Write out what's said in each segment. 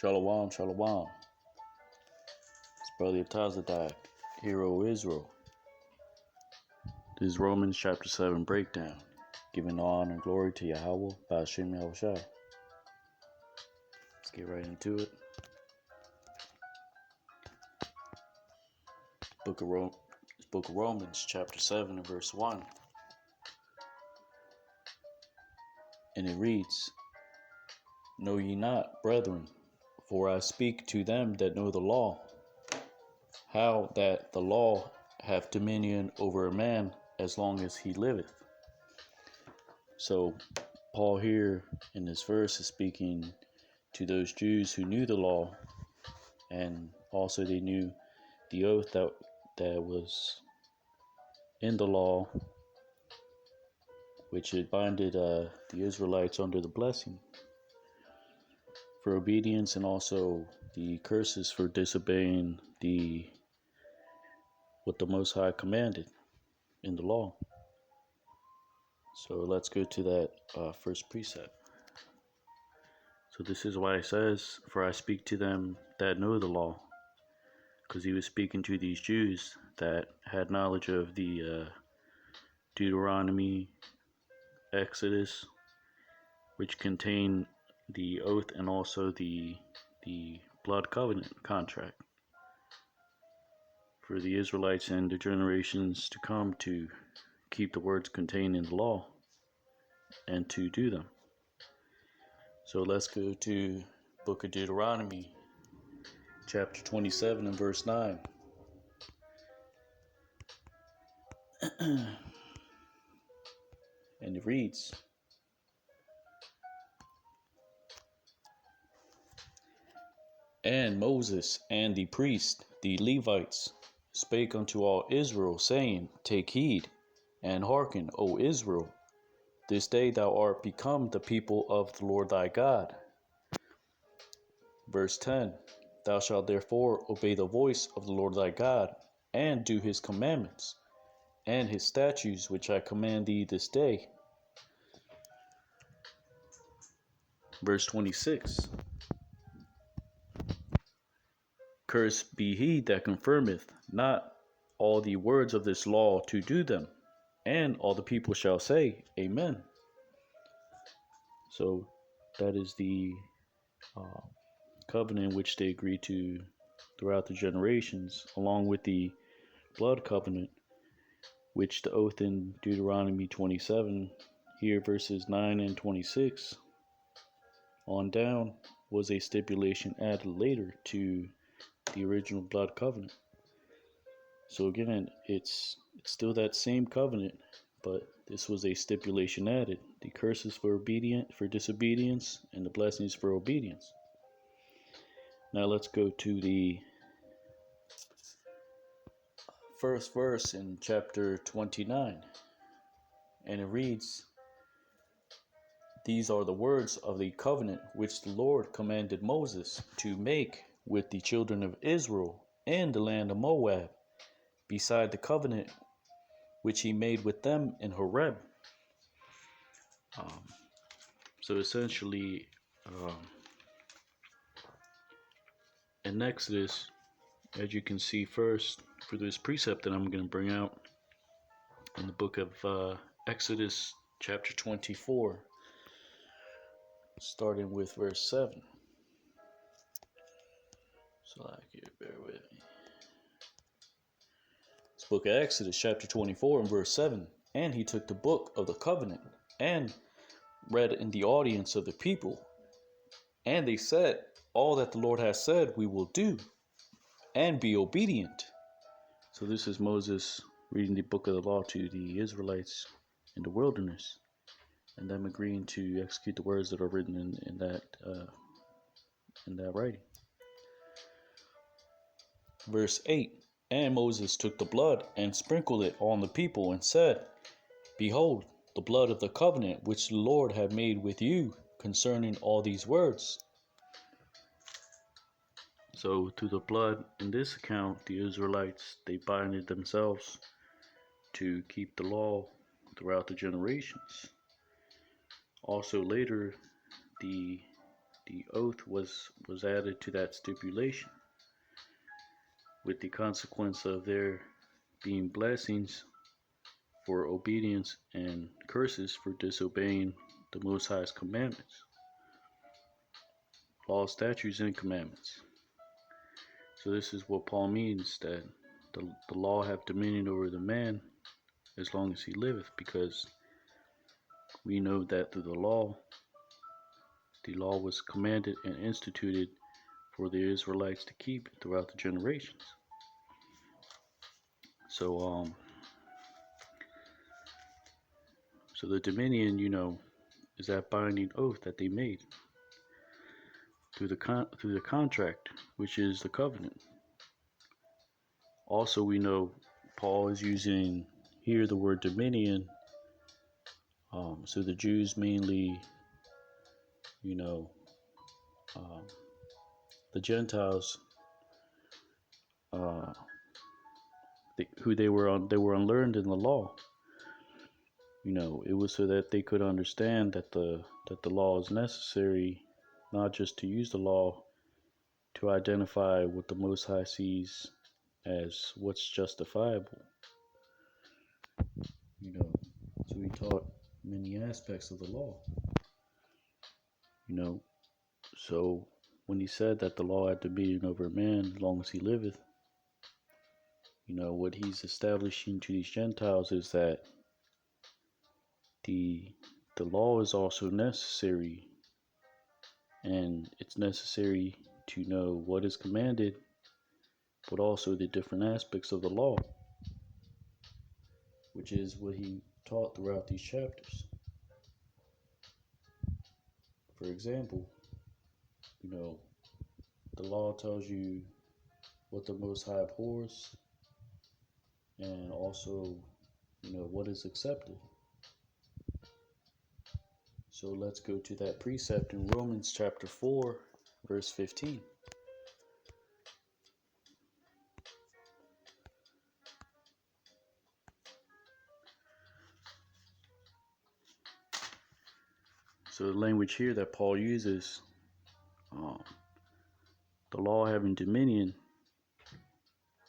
Shalom, shalom. It's Brother Tazadak, Hero Israel. This is Romans chapter 7 breakdown, giving honor and glory to Yahweh by Hashem Yahushua. Let's get right into it. Book of Romans chapter 7 and verse 1. And it reads, Know ye not, brethren, for I speak to them that know the law, how that the law hath dominion over a man as long as he liveth. So Paul here in this verse is speaking to those Jews who knew the law, and also they knew the oath that was in the law, which had binded the Israelites under the blessing for obedience, and also the curses for disobeying what the Most High commanded in the law. So let's go to that first precept. So this is why it says, For I speak to them that know the law, because he was speaking to these Jews that had knowledge of the Deuteronomy, Exodus, which contain the oath and also the blood covenant contract for the Israelites and the generations to come to keep the words contained in the law and to do them. So let's go to Book of Deuteronomy, chapter 27 and verse 9. And it reads, And Moses and the priest, the Levites, spake unto all Israel, saying, Take heed, and hearken, O Israel, this day thou art become the people of the Lord thy God. Verse 10, Thou shalt therefore obey the voice of the Lord thy God, and do his commandments, and his statutes, which I command thee this day. Verse 26, Cursed be he that confirmeth not all the words of this law to do them. And all the people shall say, Amen. So that is the covenant which they agreed to throughout the generations, along with the blood covenant, which the oath in Deuteronomy 27, here verses 9 and 26 on down, was a stipulation added later to the original blood covenant. So again, it's still that same covenant, but this was a stipulation added: the curses for disobedience, and the blessings for obedience. Now let's go to the first verse in chapter 29, and it reads, These are the words of the covenant which the Lord commanded Moses to make with the children of Israel in the land of Moab, beside the covenant which he made with them in Horeb. So essentially, in Exodus, as you can see first, for this precept that I'm going to bring out in the book of Exodus chapter 24, starting with verse 7. So bear with me. This book of Exodus chapter 24 and verse 7. And he took the book of the covenant and read in the audience of the people. And they said, All that the Lord has said we will do, and be obedient. So this is Moses reading the book of the law to the Israelites in the wilderness, and them agreeing to execute the words that are written in that writing. Verse 8, And Moses took the blood and sprinkled it on the people, and said, Behold, the blood of the covenant which the Lord had made with you concerning all these words. So through the blood in this account, the Israelites, they binded themselves to keep the law throughout the generations. Also later, the the oath was added to that stipulation, with the consequence of there being blessings for obedience and curses for disobeying the Most High's commandments, laws, statutes, and commandments. So this is what Paul means, that the law have dominion over the man as long as he liveth, because we know that through the law was commanded and instituted for the Israelites to keep throughout the generations. So the dominion, is that binding oath that they made through the contract, which is the covenant. Also, we know Paul is using here the word dominion. So the Jews mainly, the Gentiles, who they were unlearned in the law. It was so that they could understand that the law is necessary, not just to use the law to identify what the Most High sees as what's justifiable. So he taught many aspects of the law. So when he said that the law had dominion over man as long as he liveth, what he's establishing to these Gentiles is that the law is also necessary, and it's necessary to know what is commanded, but also the different aspects of the law, which is what he taught throughout these chapters. For example, the law tells you what the Most High abhors, and also, what is accepted. So let's go to that precept in Romans chapter 4, verse 15. So the language here that Paul uses, the law having dominion,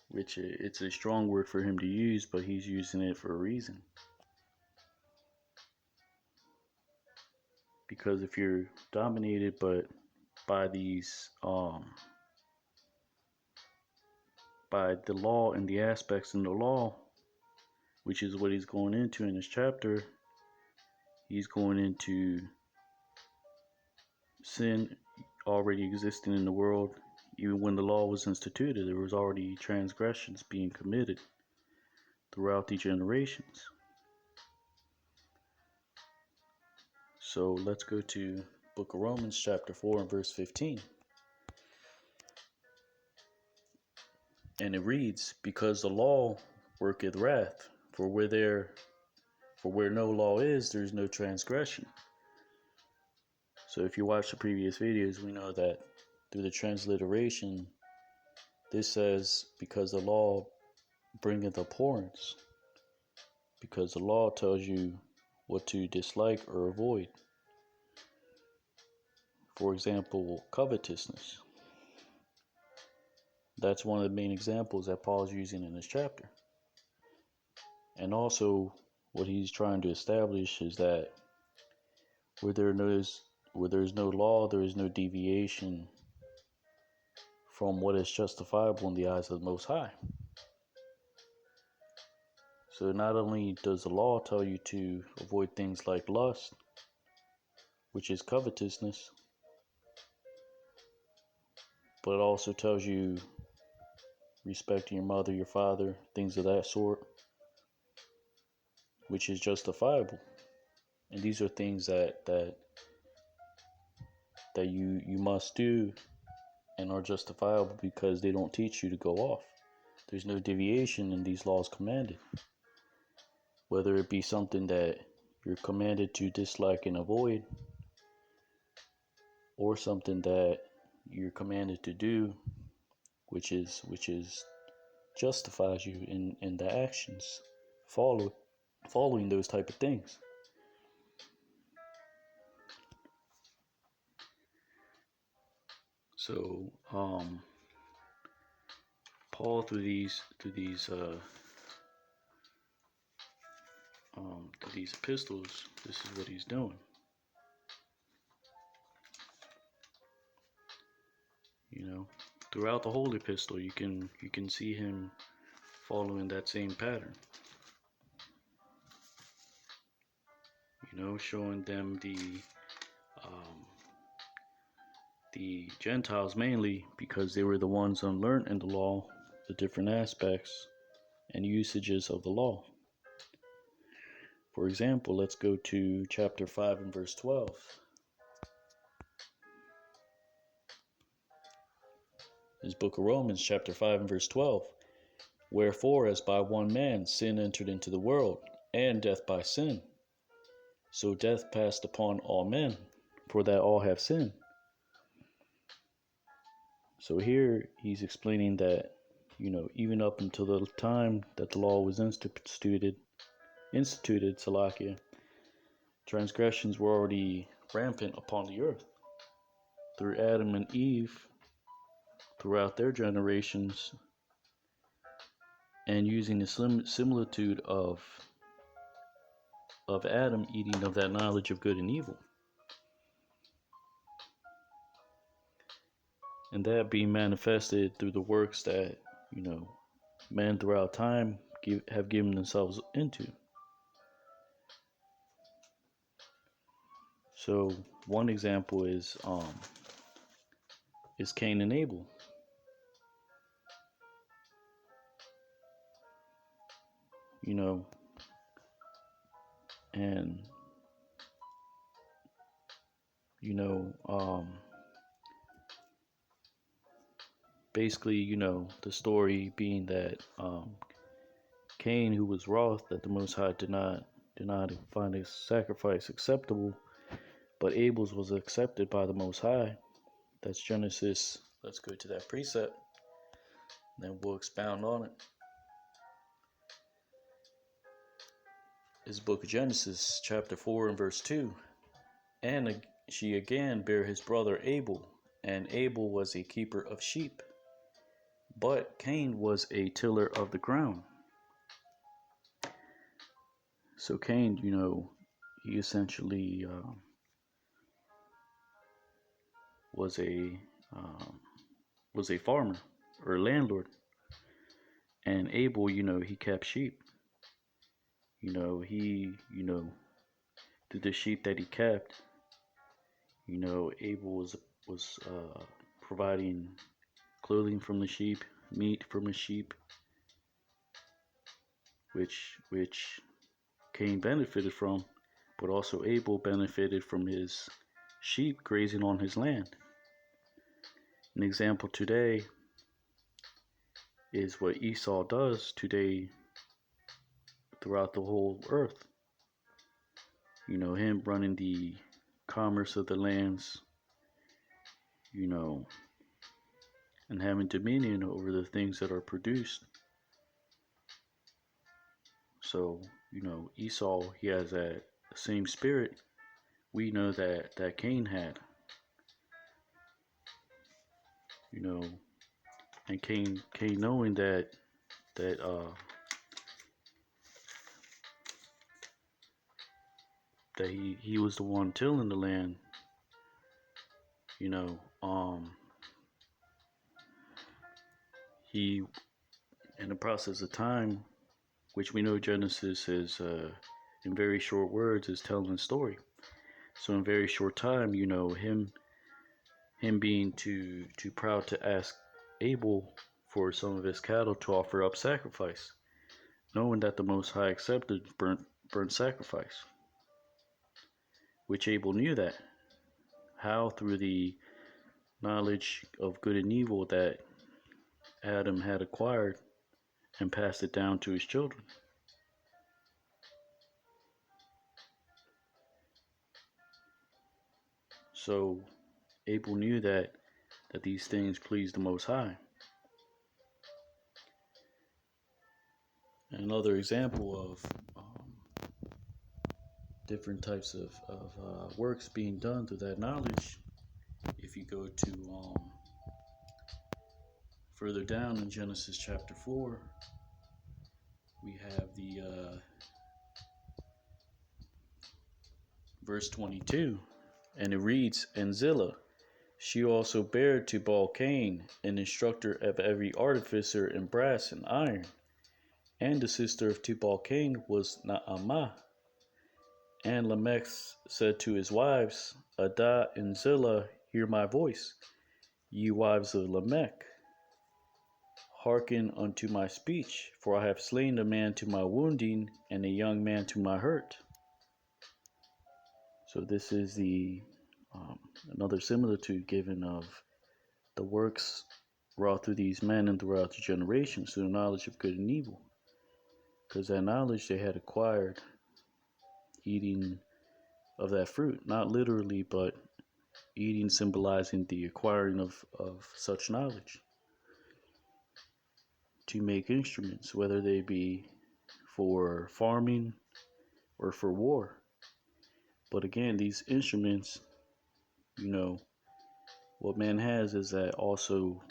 which it's a strong word for him to use, but he's using it for a reason. Because if you're dominated by these by the law and the aspects in the law, which is what he's going into in this chapter, he's going into sin already existing in the world. Even when the law was instituted, there was already transgressions being committed throughout the generations. So let's go to book of Romans chapter 4 and verse 15. And it reads, because the law worketh wrath, for where no law is, there's no transgression. So if you watch the previous videos, we know that through the transliteration, this says, because the law bringeth abhorrence, because the law tells you what to dislike or avoid. For example, covetousness. That's one of the main examples that Paul's using in this chapter. And also, what he's trying to establish is that where there's no law, there is no deviation from what is justifiable in the eyes of the Most High. So not only does the law tell you to avoid things like lust, which is covetousness, but it also tells you respecting your mother, your father, things of that sort, which is justifiable. And these are things that you must do and are justifiable because they don't teach you to go off. There's no deviation in these laws commanded. Whether it be something that you're commanded to dislike and avoid, or something that you're commanded to do, which is justifies you in the actions following those type of things. So Paul through these epistles, this is what he's doing. You know, throughout the whole epistle, you can see him following that same pattern. You know, showing them the Gentiles mainly because they were the ones unlearned in the law, the different aspects and usages of the law. For example, let's go to chapter 5 and verse 12. This book of Romans, chapter 5 and verse 12. Wherefore, as by one man sin entered into the world, and death by sin, so death passed upon all men, for that all have sinned. So here he's explaining that, you know, even up until the time that the law was instituted, Salakia, transgressions were already rampant upon the earth. Through Adam and Eve, throughout their generations, and using the similitude of Adam eating of that knowledge of good and evil. And that being manifested through the works that, you know, men throughout time have given themselves into. So one example is Cain and Abel. You know, and you know, basically, you know, the story being that Cain, who was wroth that the Most High did not find his sacrifice acceptable, but Abel's was accepted by the Most High. That's Genesis. Let's go to that precept, then we'll expound on it. This book of Genesis, chapter 4 and verse 2. And she again bare his brother Abel, and Abel was a keeper of sheep, but Cain was a tiller of the ground. So Cain, you know, he essentially was a farmer or a landlord, and Abel, you know, he kept sheep. You know, through the sheep that he kept, you know, Abel was providing clothing from the sheep, meat from the sheep, which Cain benefited from, but also Abel benefited from his sheep grazing on his land. An example today is what Esau does today throughout the whole earth. You know, him running the commerce of the lands, you know, and having dominion over the things that are produced. So, you know, Esau, he has that same spirit we know that Cain had. You know, and Cain knowing that he was the one tilling the land, you know, he, in the process of time, which we know Genesis is in very short words is telling the story. So in very short time, you know, him being too proud to ask Abel for some of his cattle to offer up sacrifice, knowing that the Most High accepted burnt sacrifice, which Abel knew that. How? Through the knowledge of good and evil that Adam had acquired and passed it down to his children. So Abel knew that these things pleased the Most High. Another example of different types of works being done through that knowledge, if you go to further down in Genesis chapter 4, we have the verse 22, and it reads, "And Zillah, she also bare Tubal-Cain, an instructor of every artificer in brass and iron. And the sister of Tubal-Cain was Naamah. And Lamech said to his wives, Adah and Zillah, hear my voice, ye wives of Lamech. Hearken unto my speech, for I have slain a man to my wounding, and a young man to my hurt." So this is the another similitude given of the works wrought through these men and throughout the generations through the knowledge of good and evil. Because that knowledge they had acquired eating of that fruit, not literally, but eating symbolizing the acquiring of such knowledge to make instruments, whether they be for farming or for war. But again, these instruments, what man has is that also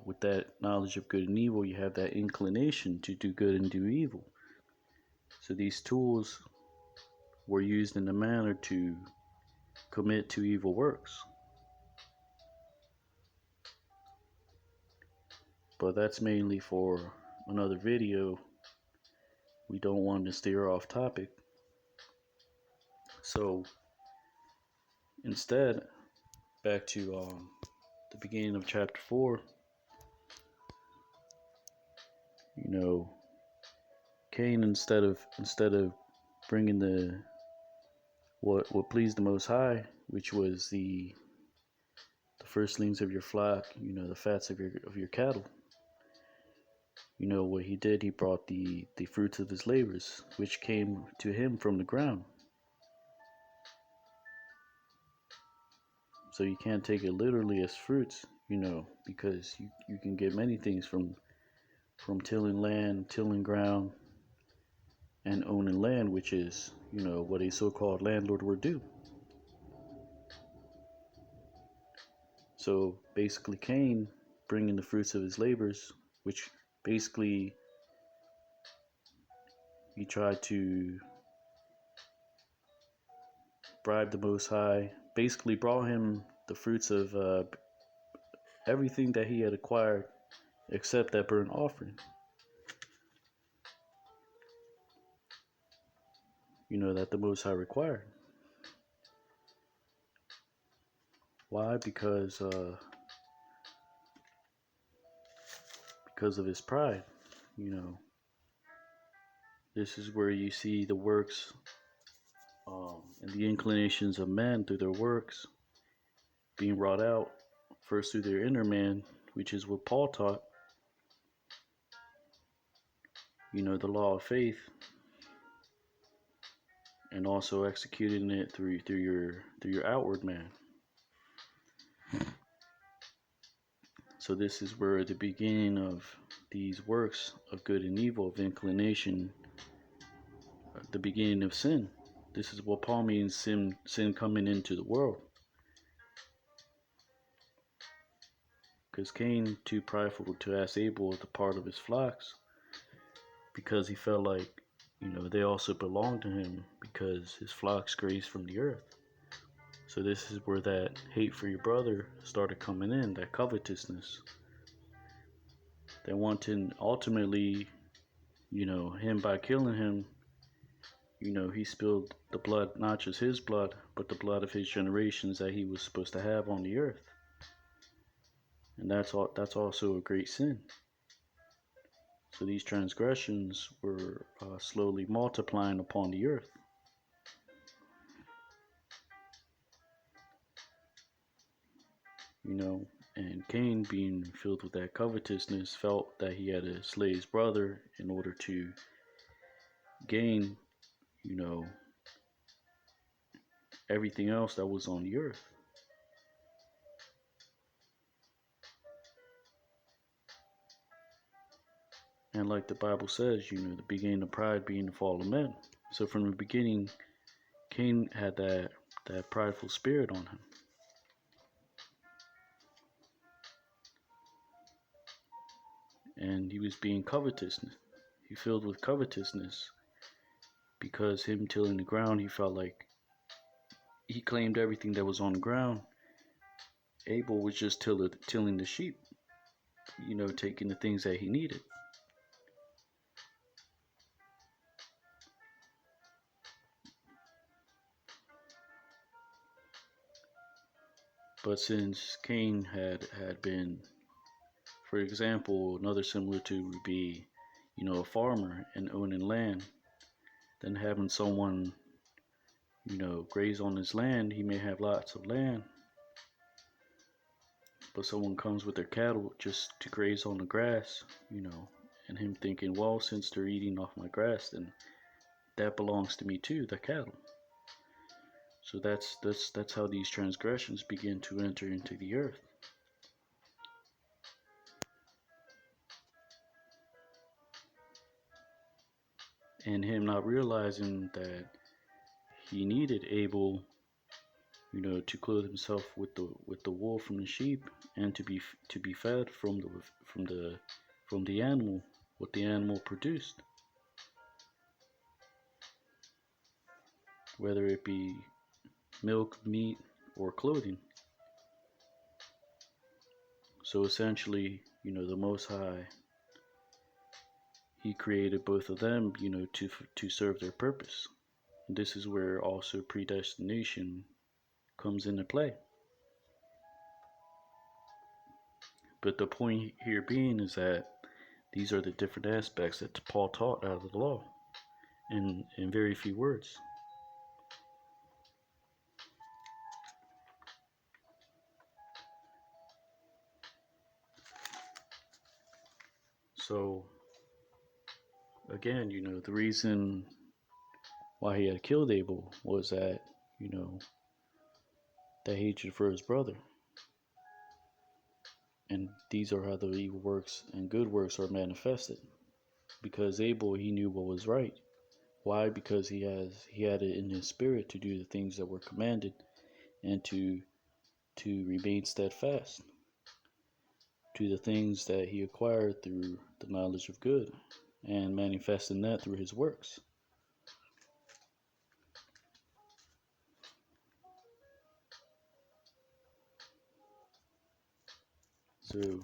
with that knowledge of good and evil, you have that inclination to do good and do evil. So these tools were used in a manner to commit to evil works. But that's mainly for another video. We don't want to steer off topic. So instead, back to the beginning of chapter 4, Cain, instead of bringing the what pleased the Most High, which was the firstlings of your flock, the fats of your cattle. What he did, he brought the fruits of his labors, which came to him from the ground. So you can't take it literally as fruits, because you can get many things from tilling land, tilling ground, and owning land, which is, what a so-called landlord would do. So basically Cain bringing the fruits of his labors, which basically he tried to bribe the Most High, basically brought him the fruits of everything that he had acquired except that burnt offering. That the Most High required. Why? Because of his pride. This is where you see the works and the inclinations of men through their works being wrought out first through their inner man, which is what Paul taught. The law of faith, and also executing it through your outward man. So this is where the beginning of these works of good and evil, of inclination, the beginning of sin. This is what Paul means, sin coming into the world. Because Cain, too prideful to ask Abel the part of his flocks, because he felt like, they also belonged to him, because his flocks grazed from the earth. So this is where that hate for your brother started coming in, that covetousness. That wanting ultimately, him by killing him, he spilled the blood, not just his blood, but the blood of his generations that he was supposed to have on the earth. And that's also a great sin. So these transgressions were slowly multiplying upon the earth. And Cain, being filled with that covetousness, felt that he had to slay his brother in order to gain, everything else that was on the earth. And like the Bible says, the beginning of pride being the fall of men. So from the beginning, Cain had that prideful spirit on him. and he was being covetous. He filled with covetousness because him tilling the ground, he felt like he claimed everything that was on the ground. Abel was just tilling the sheep, taking the things that he needed. But since Cain had been, for example, another similitude would be, a farmer and owning land, then having someone, graze on his land. He may have lots of land, but someone comes with their cattle just to graze on the grass, and him thinking, well, since they're eating off my grass, then that belongs to me too, the cattle. So that's how these transgressions begin to enter into the earth. And him not realizing that he needed Abel, to clothe himself with the wool from the sheep, and to be fed from the animal, what the animal produced, whether it be milk, meat, or clothing. So essentially, the Most High, he created both of them, to serve their purpose. And this is where also predestination comes into play. But the point here being is that these are the different aspects that Paul taught out of the law in very few words. So again, the reason why he had killed Abel was that, that hatred for his brother. And these are how the evil works and good works are manifested. Because Abel, he knew what was right. Why? Because he had it in his spirit to do the things that were commanded, and to remain steadfast to the things that he acquired through the knowledge of good, and manifesting that through his works. So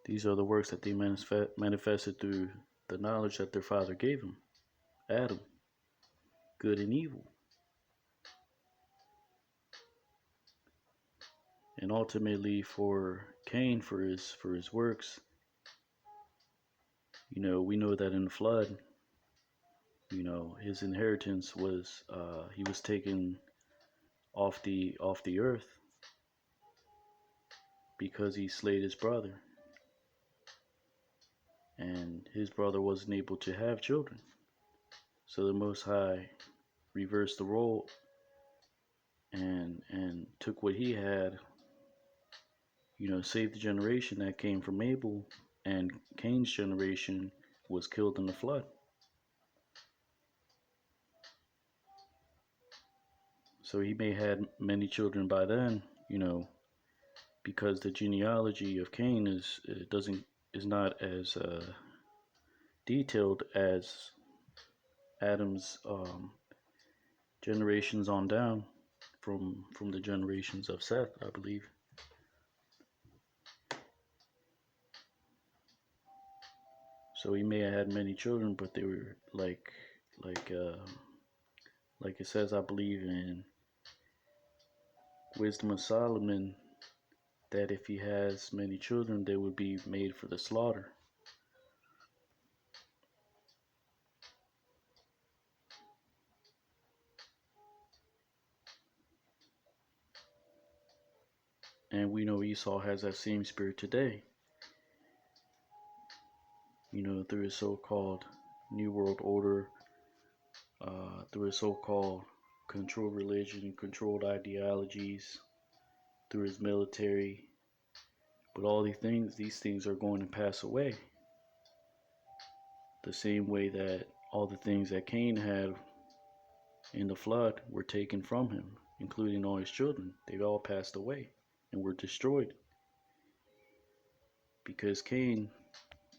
these are the works that they manifested through the knowledge that their father gave him, Adam, good and evil. And ultimately for Cain, for his works, we know that in the flood, his inheritance was he was taken off the earth because he slayed his brother, and his brother wasn't able to have children. So the Most High reversed the role and took what he had, saved the generation that came from Abel, and Cain's generation was killed in the flood. So he may have had many children by then, because the genealogy of Cain is not as detailed as Adam's generations on down from the generations of Seth, I believe. So he may have had many children, but they were like it says, I believe, in Wisdom of Solomon, that if he has many children, they would be made for the slaughter. And we know Esau has that same spirit today, through his so-called New World Order, through his so-called controlled religion, controlled ideologies, through his military. But all these things are going to pass away. The same way that all the things that Cain had in the flood were taken from him, including all his children. They've all passed away and were destroyed. Because Cain,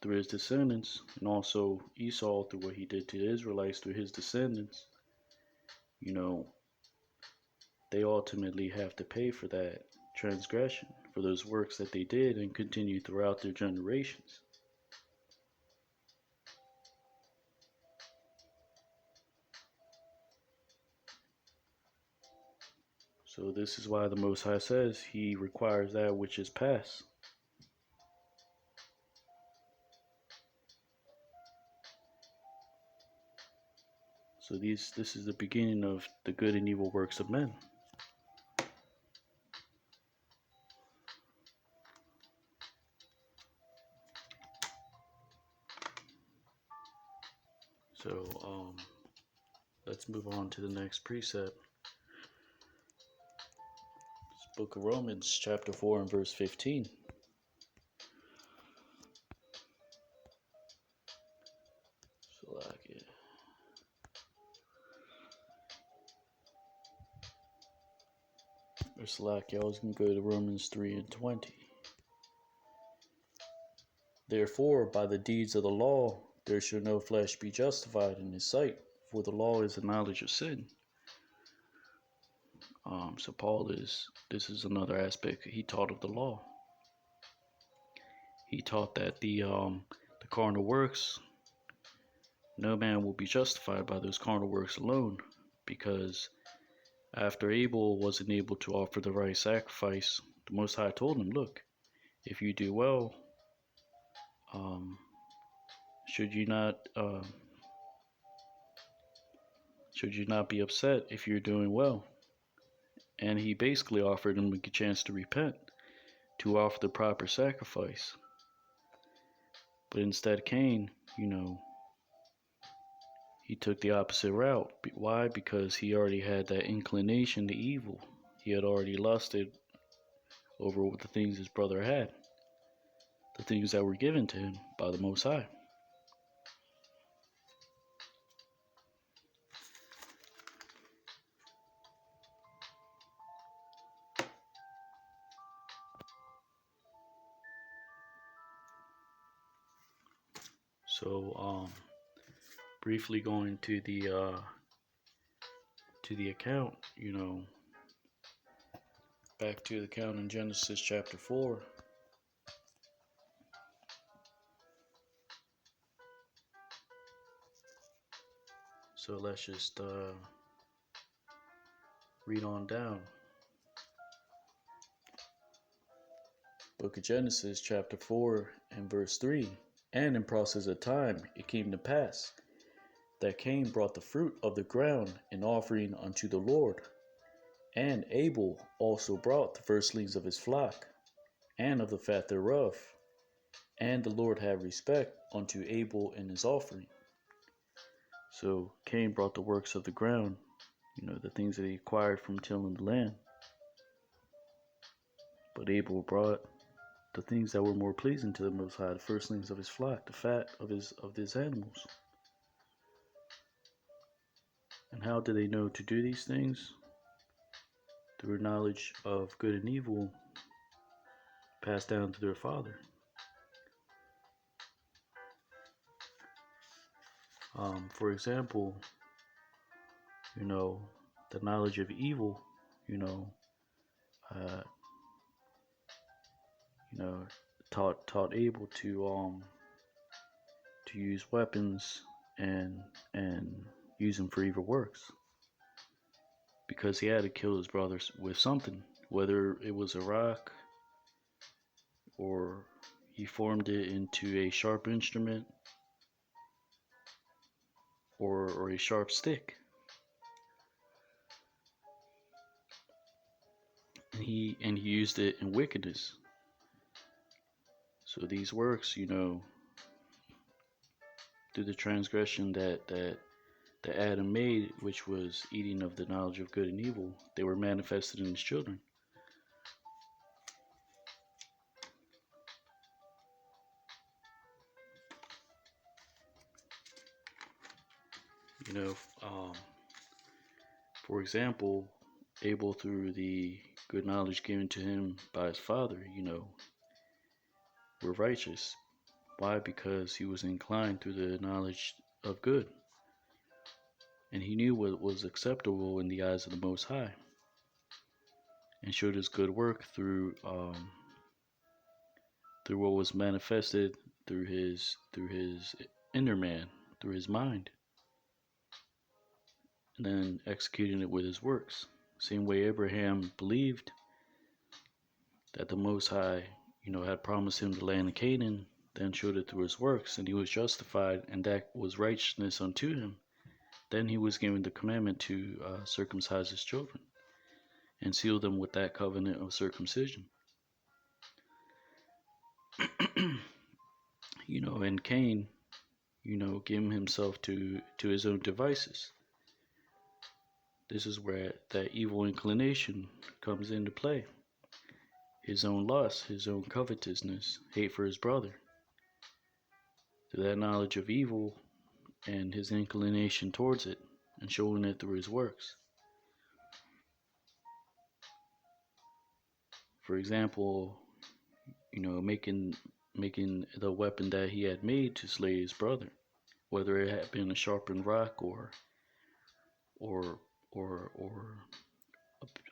through his descendants, and also Esau through what he did to the Israelites through his descendants, you know, they ultimately have to pay for that transgression, for those works that they did and continue throughout their generations. So this is why the Most High says he requires that which is past. So this is the beginning of the good and evil works of men. So let's move on to the next precept. It's Book of Romans, chapter 4 and verse 15. So like it. Or slack, y'all was gonna go to Romans 3 and 20. Therefore, by the deeds of the law, there shall no flesh be justified in his sight, for the law is the knowledge of sin. So this is another aspect. He taught of the law. He taught that the carnal works, no man will be justified by those carnal works alone, because after Abel wasn't able to offer the right sacrifice, the Most High told him, look, if you do well, should you not be upset if you're doing well? And he basically offered him a chance to repent, to offer the proper sacrifice. But instead, Cain, he took the opposite route. Why? Because he already had that inclination to evil. He had already lusted over the things his brother had, the things that were given to him by the Most High. So, briefly going to the account, back to the account in Genesis chapter 4. So let's just read on down. Book of Genesis chapter 4 and verse 3. And in process of time it came to pass that Cain brought the fruit of the ground in offering unto the Lord. And Abel also brought the firstlings of his flock, and of the fat thereof. And the Lord had respect unto Abel and his offering. So Cain brought the works of the ground, the things that he acquired from tilling the land. But Abel brought the things that were more pleasing to the Most High, the firstlings of his flock, the fat of his animals. And how do they know to do these things? Through knowledge of good and evil passed down to their father. For example, the knowledge of evil, taught Abel to use weapons and use them for evil works, because he had to kill his brothers with something, whether it was a rock or he formed it into a sharp instrument or a sharp stick. And he used it in wickedness. So these works, through the transgression that Adam made, which was eating of the knowledge of good and evil, they were manifested in his children. For example, Abel, through the good knowledge given to him by his father, were righteous. Why? Because he was inclined through the knowledge of good, and he knew what was acceptable in the eyes of the Most High, and showed his good work through what was manifested through his inner man, through his mind, and then executing it with his works. Same way Abraham believed that the Most High, had promised him the land of Canaan, then showed it through his works, and he was justified, and that was righteousness unto him. Then he was given the commandment to circumcise his children and seal them with that covenant of circumcision. And Cain, gave himself to his own devices. This is where that evil inclination comes into play. His own lust, his own covetousness, hate for his brother. Through that knowledge of evil and his inclination towards it, and showing it through his works. For example, making the weapon that he had made to slay his brother, whether it had been a sharpened rock or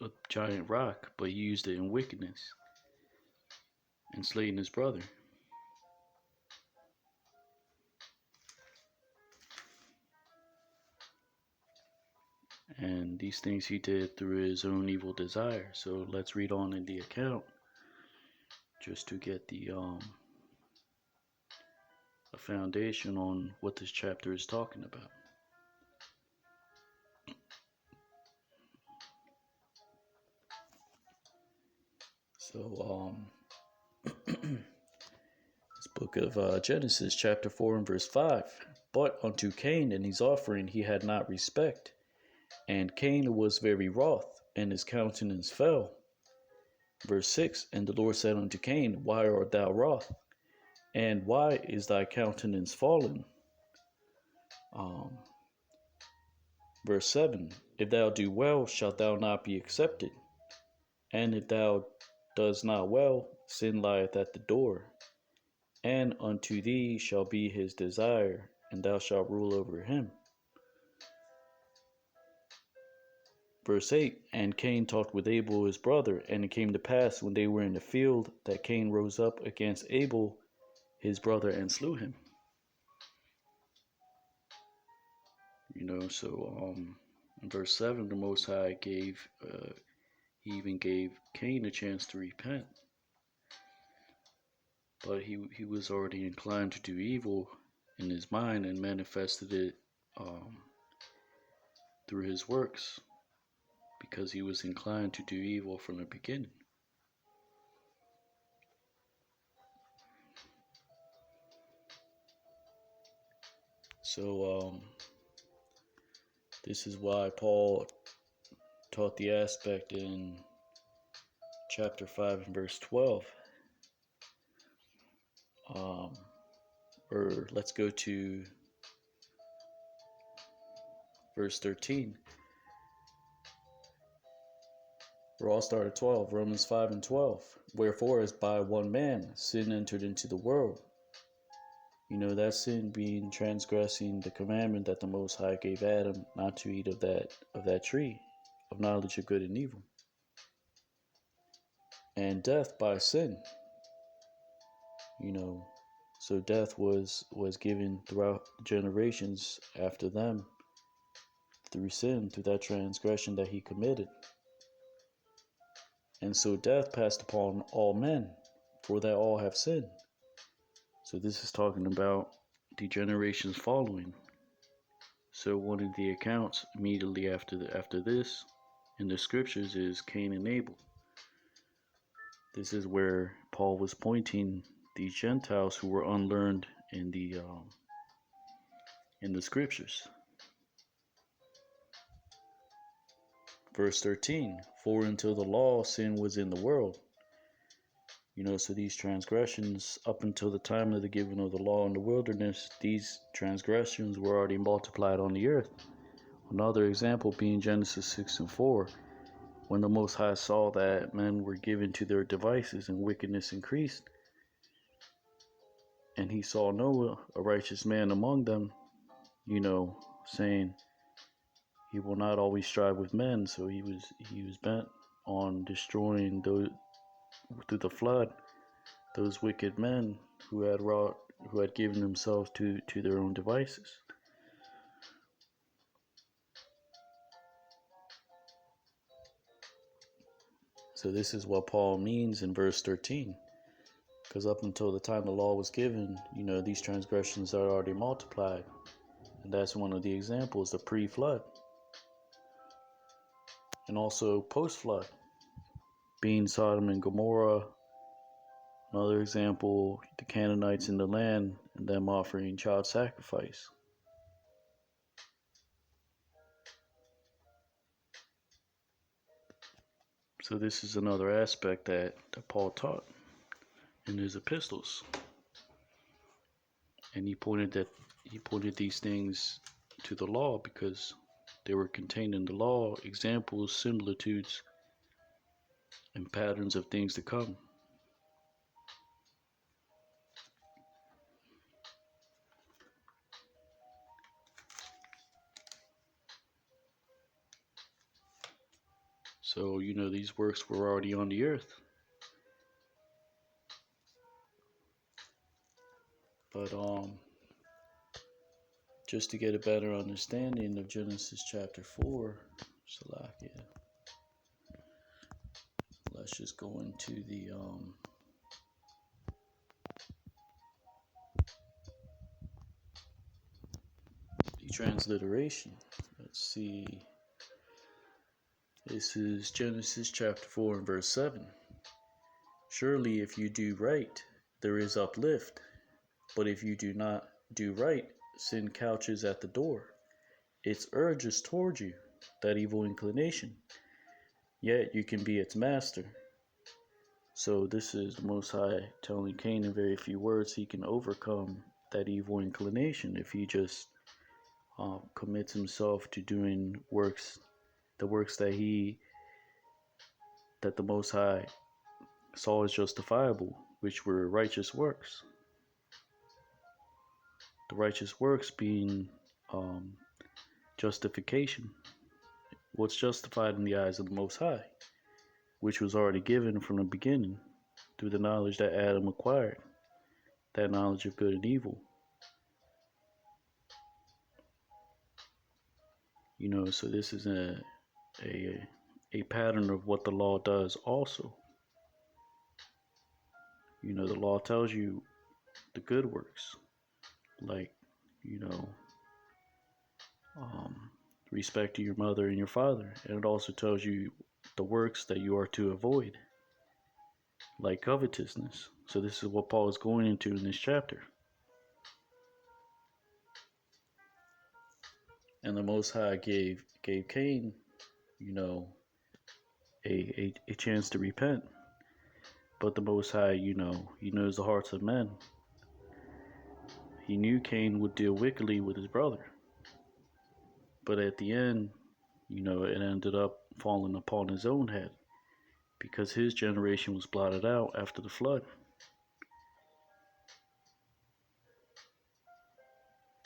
a giant rock, but he used it in wickedness and slaying his brother. And these things he did through his own evil desire. So let's read on in the account, just to get a foundation on what this chapter is talking about. So, this book of Genesis, chapter 4 and verse 5. But unto Cain and his offering he had not respect, and Cain was very wroth, and his countenance fell. Verse 6. And the Lord said unto Cain, Why art thou wroth? And why is thy countenance fallen? Verse 7. If thou do well, shalt thou not be accepted? And if thou does not well, sin lieth at the door. And unto thee shall be his desire, and thou shalt rule over him. Verse 8. And Cain talked with Abel his brother, and it came to pass, when they were in the field, that Cain rose up against Abel his brother and slew him. So in verse 7, the Most High he even gave Cain a chance to repent. But he was already inclined to do evil in his mind, and manifested it through his works, because he was inclined to do evil from the beginning. So this is why Paul taught the aspect in chapter 5 and verse 12. Or let's go to verse 13. Or I'll start at 12. Romans 5 and 12. Wherefore, as by one man sin entered into the world. That sin being transgressing the commandment that the Most High gave Adam not to eat of that tree of knowledge of good and evil. And death by sin. So death was given throughout generations after them through sin, through that transgression that he committed. And so death passed upon all men, for that all have sinned. So this is talking about the generations following. So one of the accounts immediately after this in the scriptures is Cain and Abel. This is where Paul was pointing these Gentiles who were unlearned in the scriptures. Verse 13. For until the law, sin was in the world. So these transgressions, up until the time of the giving of the law in the wilderness, these transgressions were already multiplied on the earth. Another example being Genesis 6 and 4, when the Most High saw that men were given to their devices and wickedness increased, And he saw Noah, a righteous man among them, saying he will not always strive with men. So he was bent on destroying those through the flood, those wicked men who had given themselves to their own devices. So this is what Paul means in verse 13. Because up until the time the law was given, these transgressions are already multiplied. And that's one of the examples, the pre-flood. And also post-flood, being Sodom and Gomorrah. Another example, the Canaanites in the land and them offering child sacrifice. So this is another aspect that Paul taught in his epistles. And he pointed these things to the law because they were contained in the law, examples, similitudes, and patterns of things to come. So, these works were already on the earth. But just to get a better understanding of Genesis chapter 4, Salakia, let's just go into the transliteration. Let's see. This is Genesis chapter 4 and verse 7. Surely if you do right, there is uplift. But if you do not do right, sin couches at the door. Its urges toward you, that evil inclination. Yet you can be its master. So this is the Most High telling Cain in very few words he can overcome that evil inclination if he just commits himself to doing the works that the Most High saw as justifiable, which were righteous works. The righteous works being justification. What's justified in the eyes of the Most High, which was already given from the beginning through the knowledge that Adam acquired, that knowledge of good and evil. So this is a pattern of what the law does also. The law tells you the good works, like, respect to your mother and your father. And it also tells you the works that you are to avoid, like covetousness. So this is what Paul is going into in this chapter. And the Most High gave Cain, a chance to repent. But the Most High, he knows the hearts of men. He knew Cain would deal wickedly with his brother. But at the end, it ended up falling upon his own head because his generation was blotted out after the flood.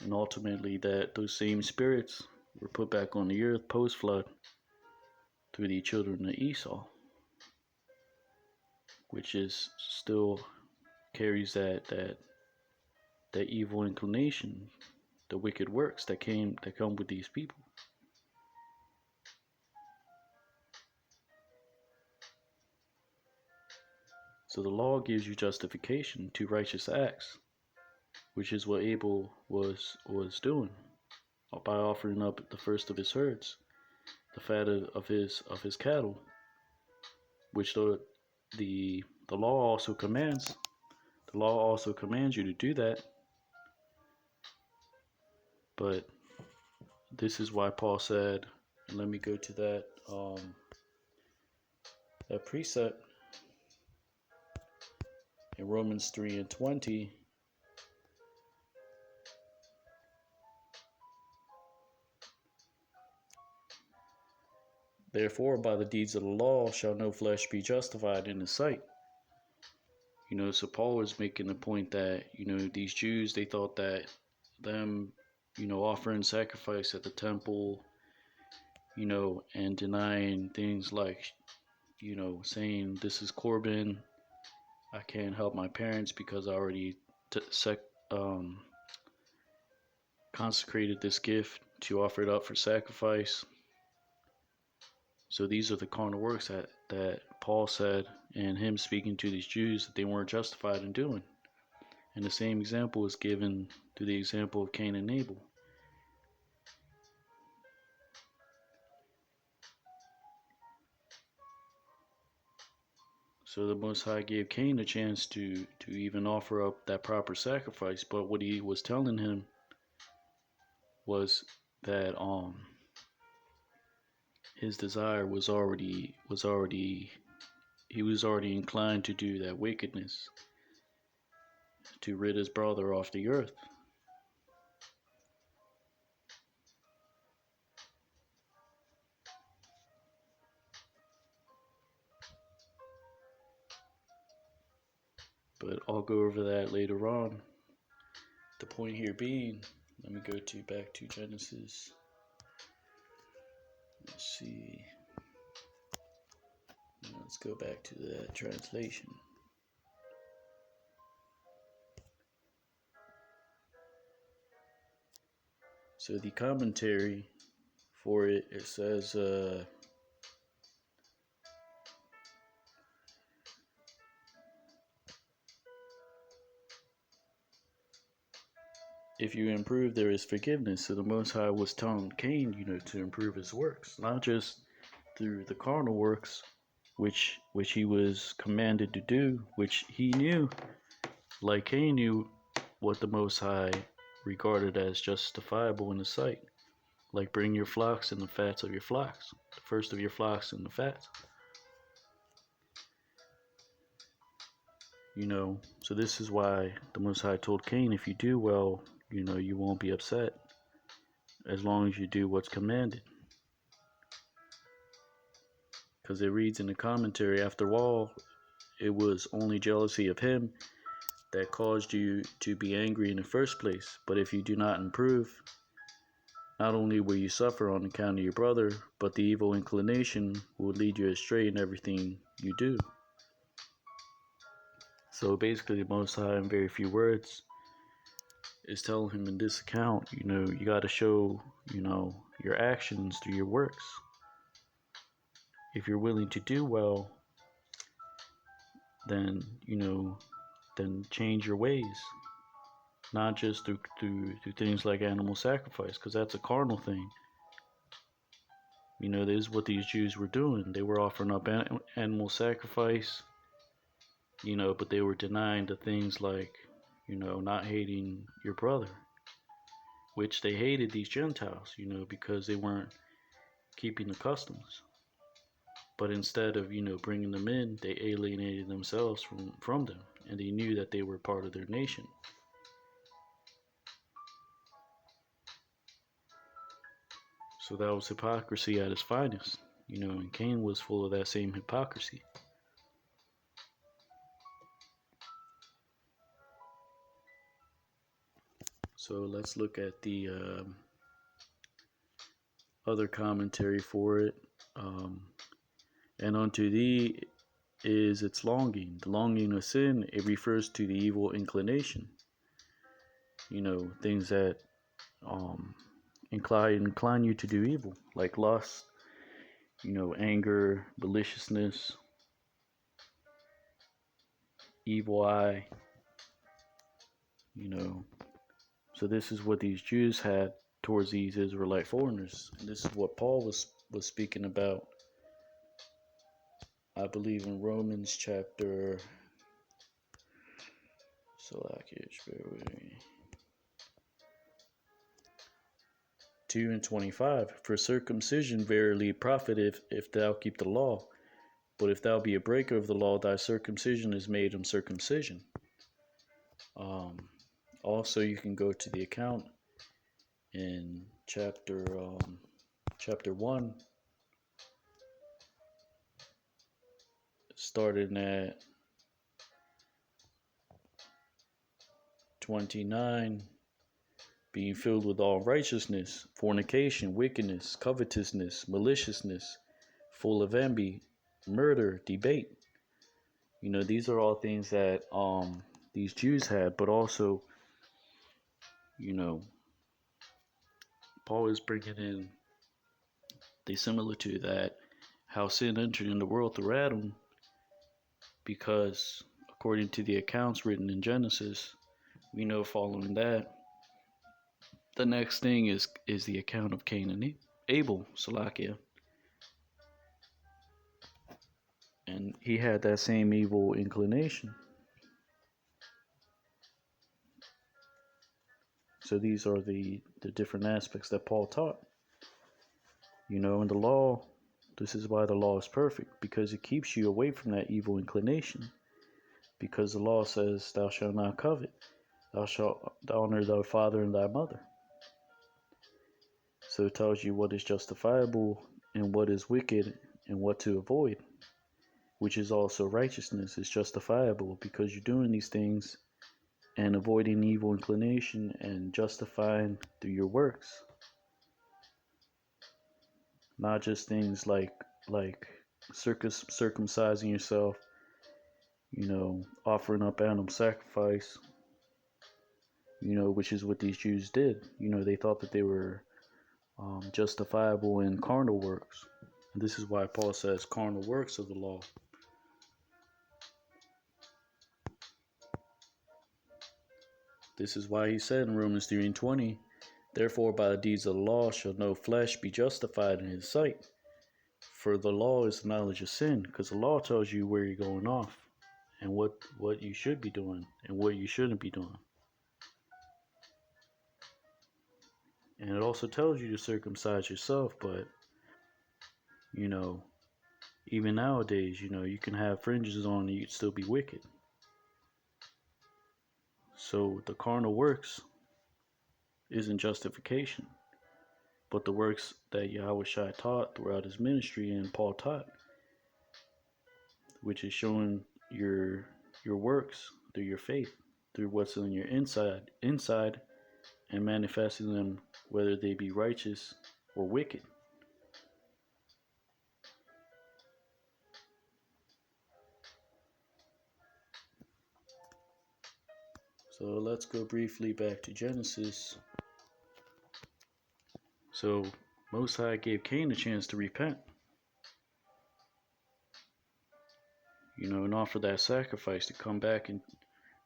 And ultimately, those same spirits were put back on the earth post-flood through the children of Esau, which is still carries that evil inclination, the wicked works that come with these people. So the law gives you justification to righteous acts, which is what Abel was doing by offering up the first of his herds, the fat of his cattle, which the law also commands. The law also commands you to do that. But this is why Paul said, and let me go to that precept in Romans 3:20. Therefore, by the deeds of the law shall no flesh be justified in his sight. So Paul was making the point that, these Jews, they thought that them, offering sacrifice at the temple, and denying things like, saying this is Corban, I can't help my parents because I already um, consecrated this gift to offer it up for sacrifice. So these are the carnal works that Paul said, and him speaking to these Jews, that they weren't justified in doing. And the same example is given through the example of Cain and Abel. So the Most High gave Cain a chance to even offer up that proper sacrifice, but what he was telling him was that his desire was already he was already inclined to do that wickedness, to rid his brother off the earth. But I'll go over that later on. The point here being, let me go back to Genesis. Let's see. Let's go back to that translation. So the commentary for it says, if you improve, there is forgiveness. So the Most High was telling Cain, to improve his works, not just through the carnal works, which he was commanded to do, which he knew, like Cain knew what the Most High regarded as justifiable in His sight, like bring your flocks and the fats of your flocks, the first of your flocks and the fats. So this is why the Most High told Cain, if you do well, you won't be upset as long as you do what's commanded. Because it reads in the commentary, after all, it was only jealousy of him that caused you to be angry in the first place. But if you do not improve, not only will you suffer on account of your brother, but the evil inclination will lead you astray in everything you do. So basically, the Most High, in very few words, is telling him in this account, you got to show, your actions through your works. If you're willing to do well, then, then change your ways. Not just through things like animal sacrifice, because that's a carnal thing. This is what these Jews were doing. They were offering up animal sacrifice, but they were denying the things like, not hating your brother, which they hated these Gentiles, because they weren't keeping the customs. But instead of, bringing them in, they alienated themselves from them, and they knew that they were part of their nation. So that was hypocrisy at its finest, and Cain was full of that same hypocrisy. So let's look at the other commentary for it. And unto thee is its longing. The longing of sin, it refers to the evil inclination. Things that incline you to do evil, like lust, anger, maliciousness, evil eye, So this is what these Jews had towards these Israelite foreigners. And this is what Paul was speaking about, I believe, in Romans chapter 2:25. For circumcision verily profiteth if thou keep the law, but if thou be a breaker of the law, thy circumcision is made uncircumcision. Also, you can go to the account in chapter 1, starting at 29, being filled with all righteousness, fornication, wickedness, covetousness, maliciousness, full of envy, murder, debate. These are all things that these Jews had, but also, you know, Paul is bringing in the similitude that how sin entered in the world through Adam, because according to the accounts written in Genesis, we know following that, the next thing is the account of Cain and Abel, Salakia. And he had that same evil inclination. So these are the different aspects that Paul taught. In the law, this is why the law is perfect, because it keeps you away from that evil inclination. Because the law says, thou shalt not covet, thou shalt honor thy father and thy mother. So it tells you what is justifiable and what is wicked and what to avoid, which is also righteousness is justifiable because you're doing these things and avoiding evil inclination and justifying through your works. Not just things like circumcising yourself, offering up animal sacrifice, which is what these Jews did. They thought that they were justifiable in carnal works. And this is why Paul says carnal works of the law. This is why he said in Romans 3:20, therefore by the deeds of the law shall no flesh be justified in his sight. For the law is the knowledge of sin, because the law tells you where you're going off and what you should be doing and what you shouldn't be doing. And it also tells you to circumcise yourself, but even nowadays, you can have fringes on and you'd still be wicked. So the carnal works isn't justification, but the works that Yahushua taught throughout his ministry and Paul taught, which is showing your works through your faith, through what's in your inside, and manifesting them, whether they be righteous or wicked. So let's go briefly back to Genesis. So Most High gave Cain a chance to repent, and offer that sacrifice, to come back and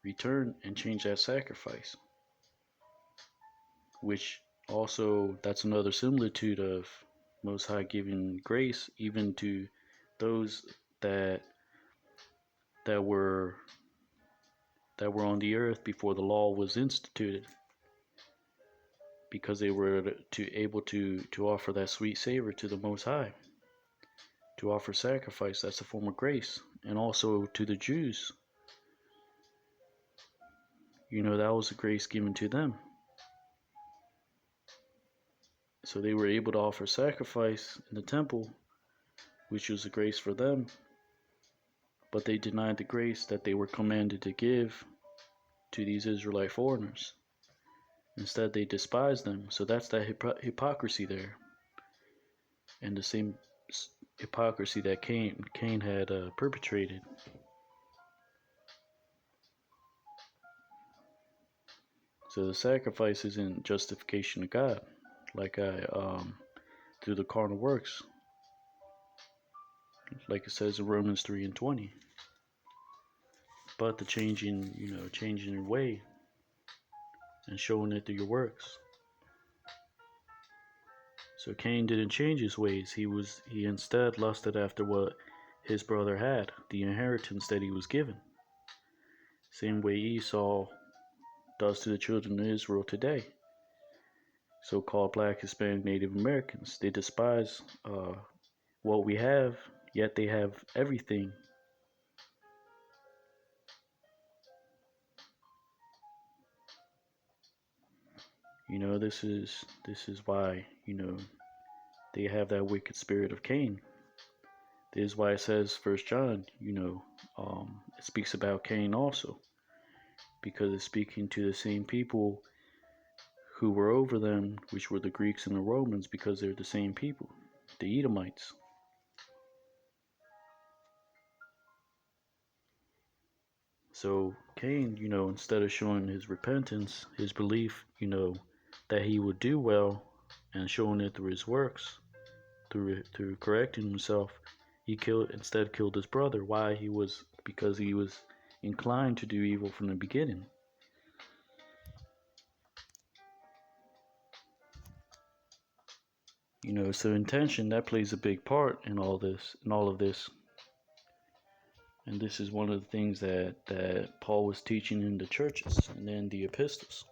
return and change that sacrifice. Which also, that's another similitude of Most High giving grace even to those that were on the earth before the law was instituted, because they were able to offer that sweet savor to the Most High, to offer sacrifice. That's a form of grace. And also to the Jews, that was a grace given to them. So they were able to offer sacrifice in the temple, which was a grace for them, but they denied the grace that they were commanded to give to these Israelite foreigners. Instead, they despised them. So that's that hypocrisy there, and the same hypocrisy that Cain had perpetrated. So the sacrifice isn't justification of God, like through the carnal works, like it says in Romans 3:20. But the changing your way and showing it through your works. So Cain didn't change his ways. He instead lusted after what his brother had, the inheritance that he was given. Same way Esau does to the children of Israel today. So-called Black, Hispanic, Native Americans. They despise what we have, yet they have everything. This is why, they have that wicked spirit of Cain. This is why it says 1 John, it speaks about Cain also. because it's speaking to the same people who were over them, which were the Greeks and the Romans, because they're the same people, the Edomites. So Cain, instead of showing his repentance, his belief, that he would do well, and showing it through his works, through correcting himself, he instead killed his brother. Why? Because he was inclined to do evil from the beginning. So intention, that plays a big part in all of this. And this is one of the things that Paul was teaching in the churches and then the epistles.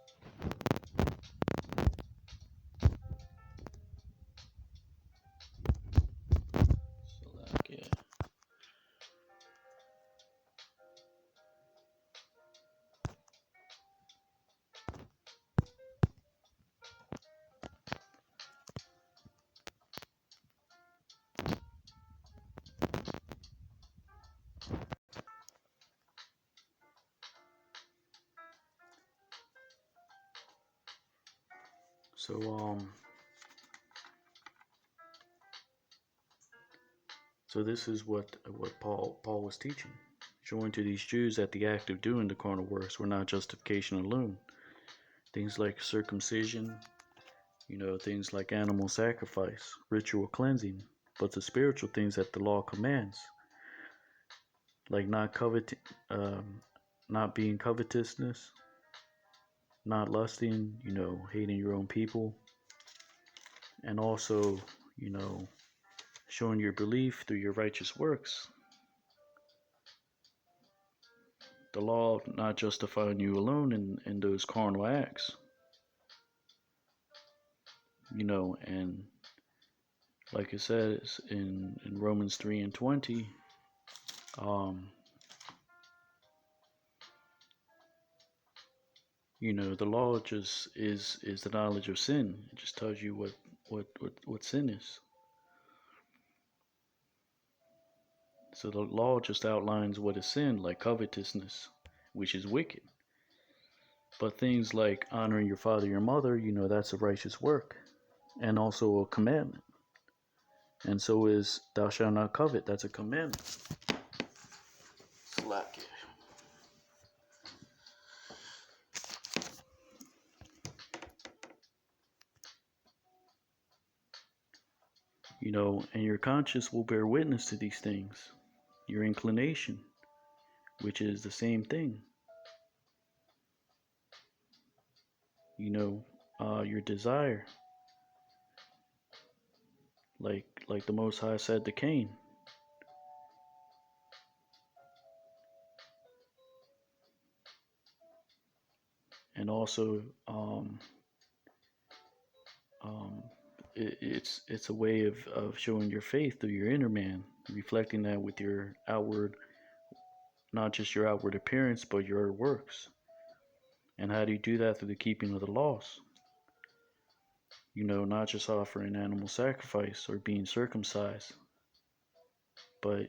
So this is what Paul was teaching, showing to these Jews that the act of doing the carnal works were not justification alone. Things like circumcision, things like animal sacrifice, ritual cleansing, but the spiritual things that the law commands, like not being covetousness, not lusting, hating your own people, and also, showing your belief through your righteous works. The law not justifying you alone in those carnal acts, and like it says in Romans 3:20, the law just is the knowledge of sin. It just tells you what sin is. So the law just outlines what is sin, like covetousness, which is wicked. But things like honoring your father and your mother, that's a righteous work, and also a commandment. And so is thou shalt not covet. That's a commandment. Slack it. And your conscience will bear witness to these things. Your inclination, which is the same thing. Your desire, like the Most High said to Cain. And also, it's a way of showing your faith through your inner man, reflecting that with your outward, not just your outward appearance, but your works. And how do you do that? Through the keeping of the laws. Not just offering animal sacrifice or being circumcised, but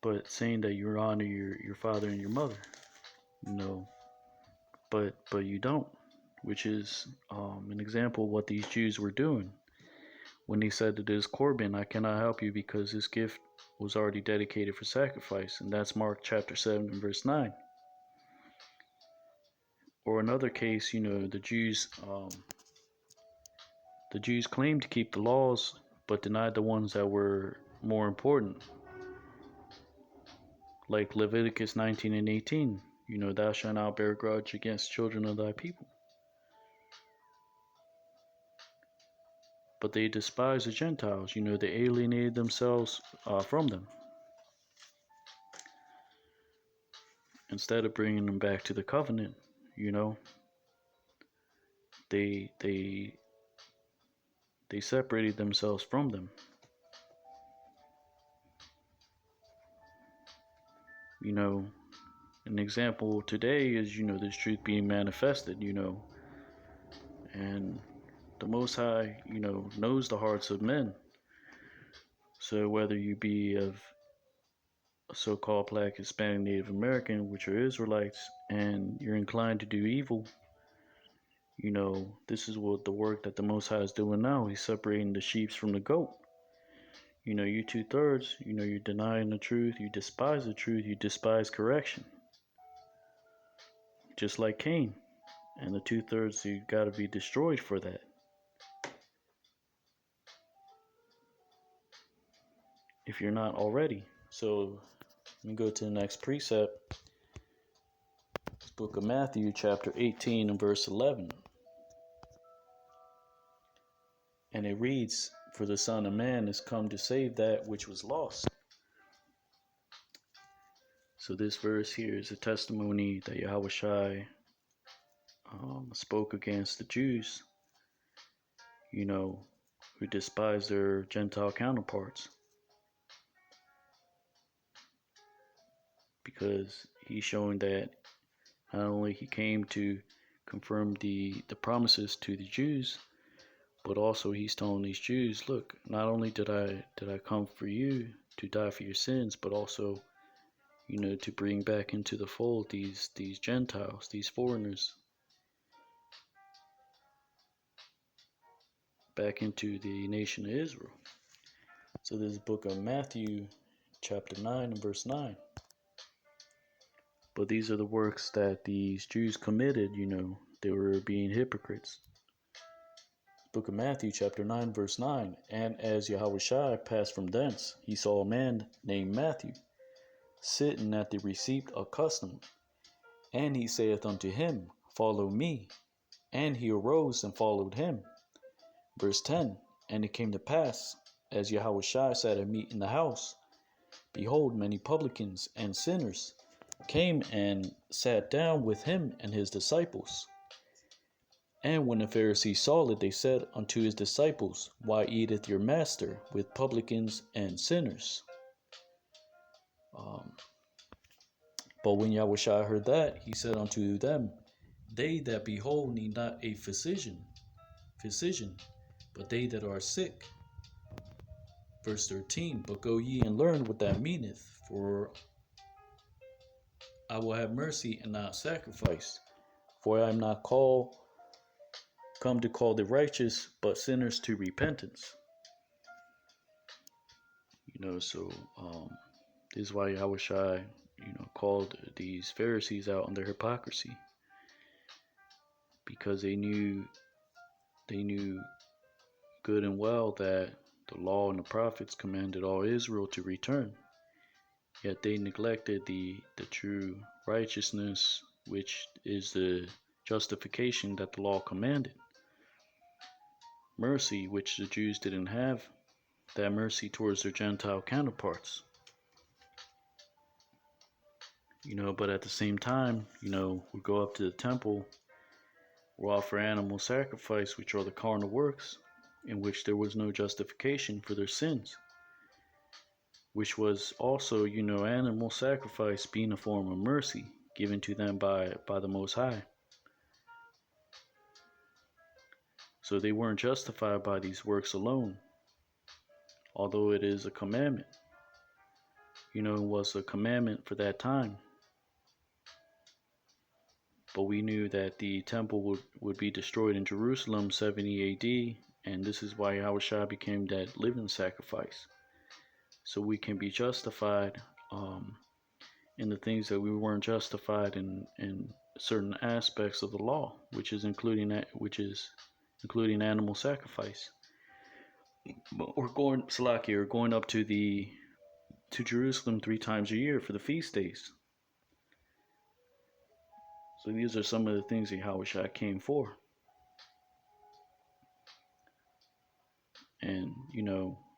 but saying that you honor your father and your mother, but you don't, which is an example of what these Jews were doing when they said to this Corban, I cannot help you because this gift was already dedicated for sacrifice, and that's Mark chapter 7 and verse 9. Or another case, the Jews claimed to keep the laws, but denied the ones that were more important, like Leviticus 19 and 18. Thou shalt not bear grudge against children of thy people. But they despised the Gentiles. They alienated themselves from them. Instead of bringing them back to the covenant, they separated themselves from them. An example today is, this truth being manifested, and the Most High, knows the hearts of men. So whether you be of a so-called Black, Hispanic, Native American, which are Israelites, and you're inclined to do evil, this is what the work that the Most High is doing now. He's separating the sheep from the goat. You 2/3, you're denying the truth, you despise the truth, you despise correction. Just like Cain. And the 2/3, you got to be destroyed for that. If you're not already. So let me go to the next precept. This book of Matthew, chapter 18 and verse 11. And it reads, "For the Son of Man is come to save that which was lost." So this verse here is a testimony that Yahushua spoke against the Jews, who despise their Gentile counterparts. Because he's showing that not only he came to confirm the promises to the Jews, but also he's telling these Jews, look, not only did I come for you to die for your sins, but also, to bring back into the fold these Gentiles, these foreigners, back into the nation of Israel. So this book of Matthew, chapter 9 and verse 9. But these are the works that these Jews committed, they were being hypocrites. Book of Matthew, chapter 9, verse 9. And as Yahushua passed from thence, he saw a man named Matthew, sitting at the receipt of custom. And he saith unto him, Follow me. And he arose and followed him. Verse 10. And it came to pass, as Yahushua sat at meat in the house, behold, many publicans and sinners came and sat down with him and his disciples. And when the Pharisees saw it, they said unto his disciples, Why eateth your master with publicans and sinners? But when Yahushua heard that, he said unto them, They that behold need not a physician, but they that are sick. Verse 13, But go ye and learn what that meaneth, for I will have mercy and not sacrifice. For I am not come to call the righteous, but sinners to repentance. So this is why Yahushua, called these Pharisees out on their hypocrisy, because they knew good and well that the law and the prophets commanded all Israel to return, yet they neglected the true righteousness, which is the justification that the law commanded. Mercy, which the Jews didn't have, that mercy towards their Gentile counterparts. But at the same time, we go up to the temple, we offer animal sacrifice, which are the carnal works, in which there was no justification for their sins, which was also, animal sacrifice being a form of mercy given to them by the Most High. So they weren't justified by these works alone, although it is a commandment. It was a commandment for that time. But we knew that the temple would be destroyed in Jerusalem 70 AD, and this is why Yahushua became that living sacrifice. So we can be justified in the things that we weren't justified in certain aspects of the law, which is including animal sacrifice. But we're going up to Jerusalem 3 times a year for the feast days. So these are some of the things that Yahushua came for. And,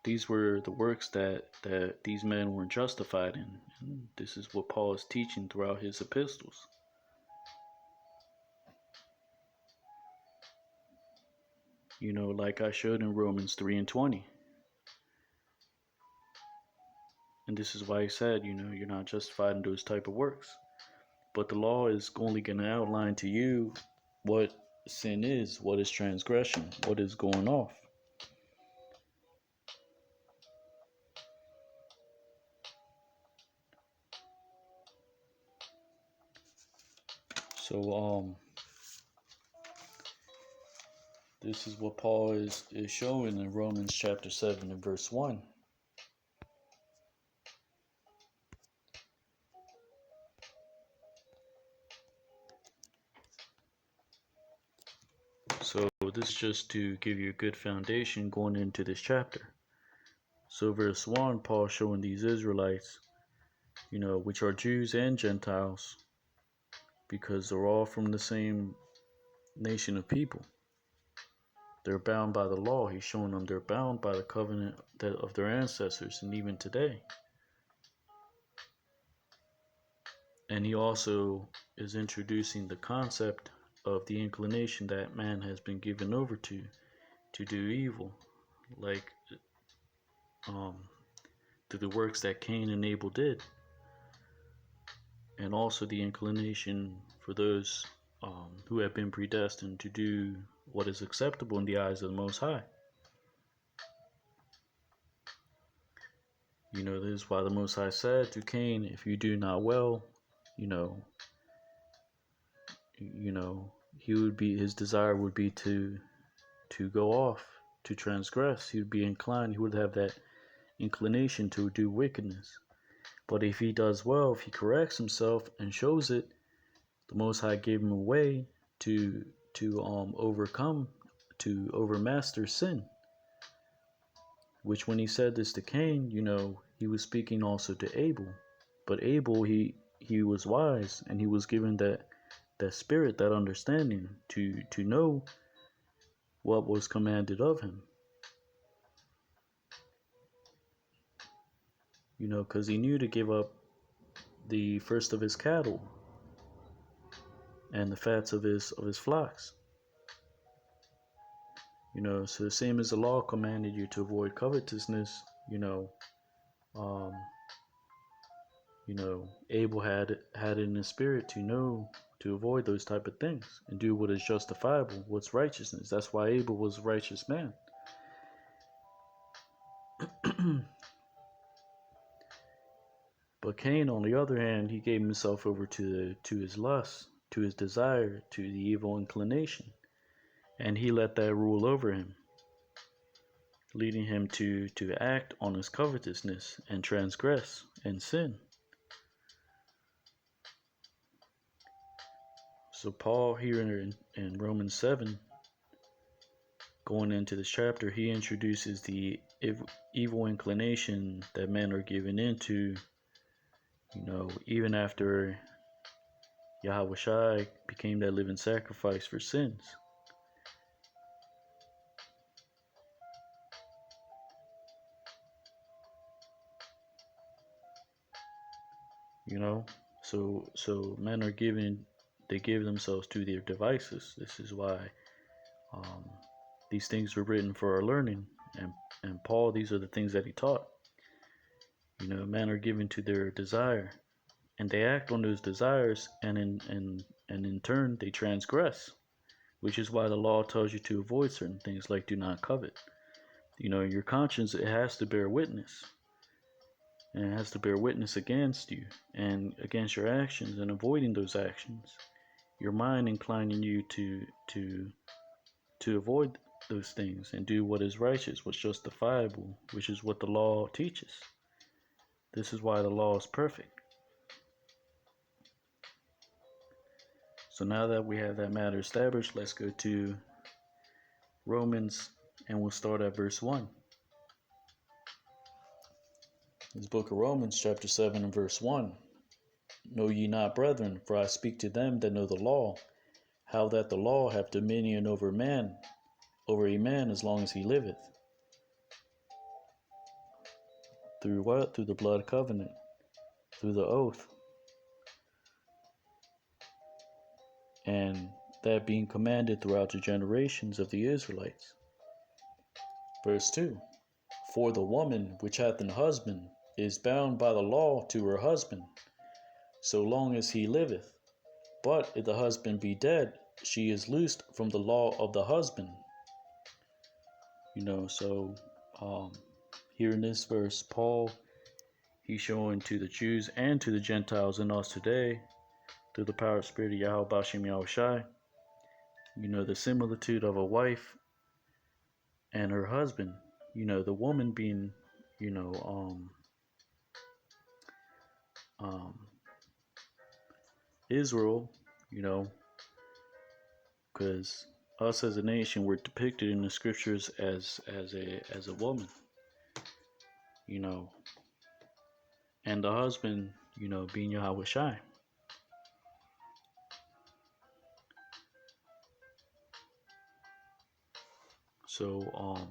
these were the works that these men weren't justified in. And this is what Paul is teaching throughout his epistles. Like I showed in Romans 3 and 20. And this is why he said, you're not justified in those type of works. But the law is only going to outline to you what sin is, what is transgression, what is going off. So this is what Paul is showing in Romans chapter 7 and verse 1. So this is just to give you a good foundation going into this chapter. So verse 1, Paul showing these Israelites, which are Jews and Gentiles, because they're all from the same nation of people. They're bound by the law. He's showing them they're bound by the covenant of their ancestors, and even today. And he also is introducing the concept of the inclination that man has been given over to do evil, like through the works that Cain and Abel did, and also the inclination for those who have been predestined to do what is acceptable in the eyes of the Most High. This is why the Most High said to Cain, if you do not well, his desire would be to go off, to transgress. He would be inclined, he would have that inclination to do wickedness. But if he does well, if he corrects himself and shows it, the Most High gave him a way to overcome, to overmaster sin. Which, when he said this to Cain, he was speaking also to Abel. But Abel, he was wise, and he was given that spirit, that understanding to know what was commanded of him. Because he knew to give up the first of his cattle and the fats of his flocks. So the same as the law commanded you to avoid covetousness, Abel had it in his spirit to know to avoid those type of things and do what is justifiable, what's righteousness. That's why Abel was a righteous man. But Cain, on the other hand, he gave himself over to his lust, to his desire, to the evil inclination, and he let that rule over him, leading him to act on his covetousness and transgress and sin. So Paul here in Romans 7, going into this chapter, he introduces the evil inclination that men are given into, even after Yahweh Shai became that living sacrifice for sins. So men are they give themselves to their devices. This is why these things were written for our learning. And Paul, these are the things that he taught. Men are given to their desire, and they act on those desires, and in turn they transgress, which is why the law tells you to avoid certain things, like do not covet. Your conscience, it has to bear witness. And it has to bear witness against you and against your actions, and avoiding those actions. Your mind inclining you to avoid those things and do what is righteous, what's justifiable, which is what the law teaches. This is why the law is perfect. So now that we have that matter established, let's go to Romans, and we'll start at verse 1. This book of Romans, chapter 7 and verse 1. Know ye not, brethren, for I speak to them that know the law, how that the law hath dominion over a man as long as he liveth. Through what? Through the blood covenant, through the oath. And that being commanded throughout the generations of the Israelites. Verse 2. For the woman which hath an husband is bound by the law to her husband, so long as he liveth. But if the husband be dead, she is loosed from the law of the husband. Here in this verse, Paul, he's showing to the Jews and to the Gentiles in us today through the power of Spirit of Yahweh Bashim Yahushai. The similitude of a wife and her husband. The woman being, Israel, because us as a nation, we're depicted in the scriptures as a woman, and the husband, being Yahweh Shai. So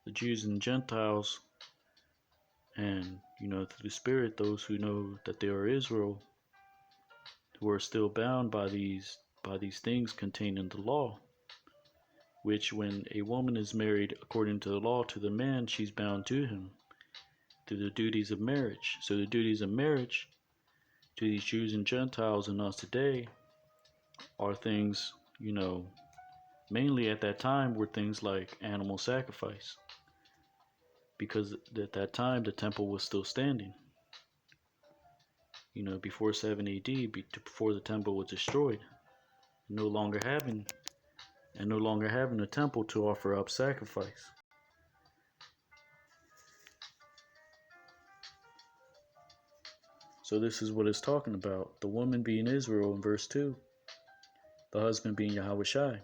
the Jews and Gentiles, and through the Spirit, those who know that they are Israel, who are still bound by these things contained in the law, which when a woman is married according to the law to the man, she's bound to him through the duties of marriage. So the duties of marriage to these Jews and Gentiles and us today are things, mainly at that time were things like animal sacrifice, because at that time the temple was still standing. Before 7 AD, before the temple was destroyed, no longer having a temple to offer up sacrifice. So this is what it's talking about. The woman being Israel in verse 2, the husband being Yahweh Shai.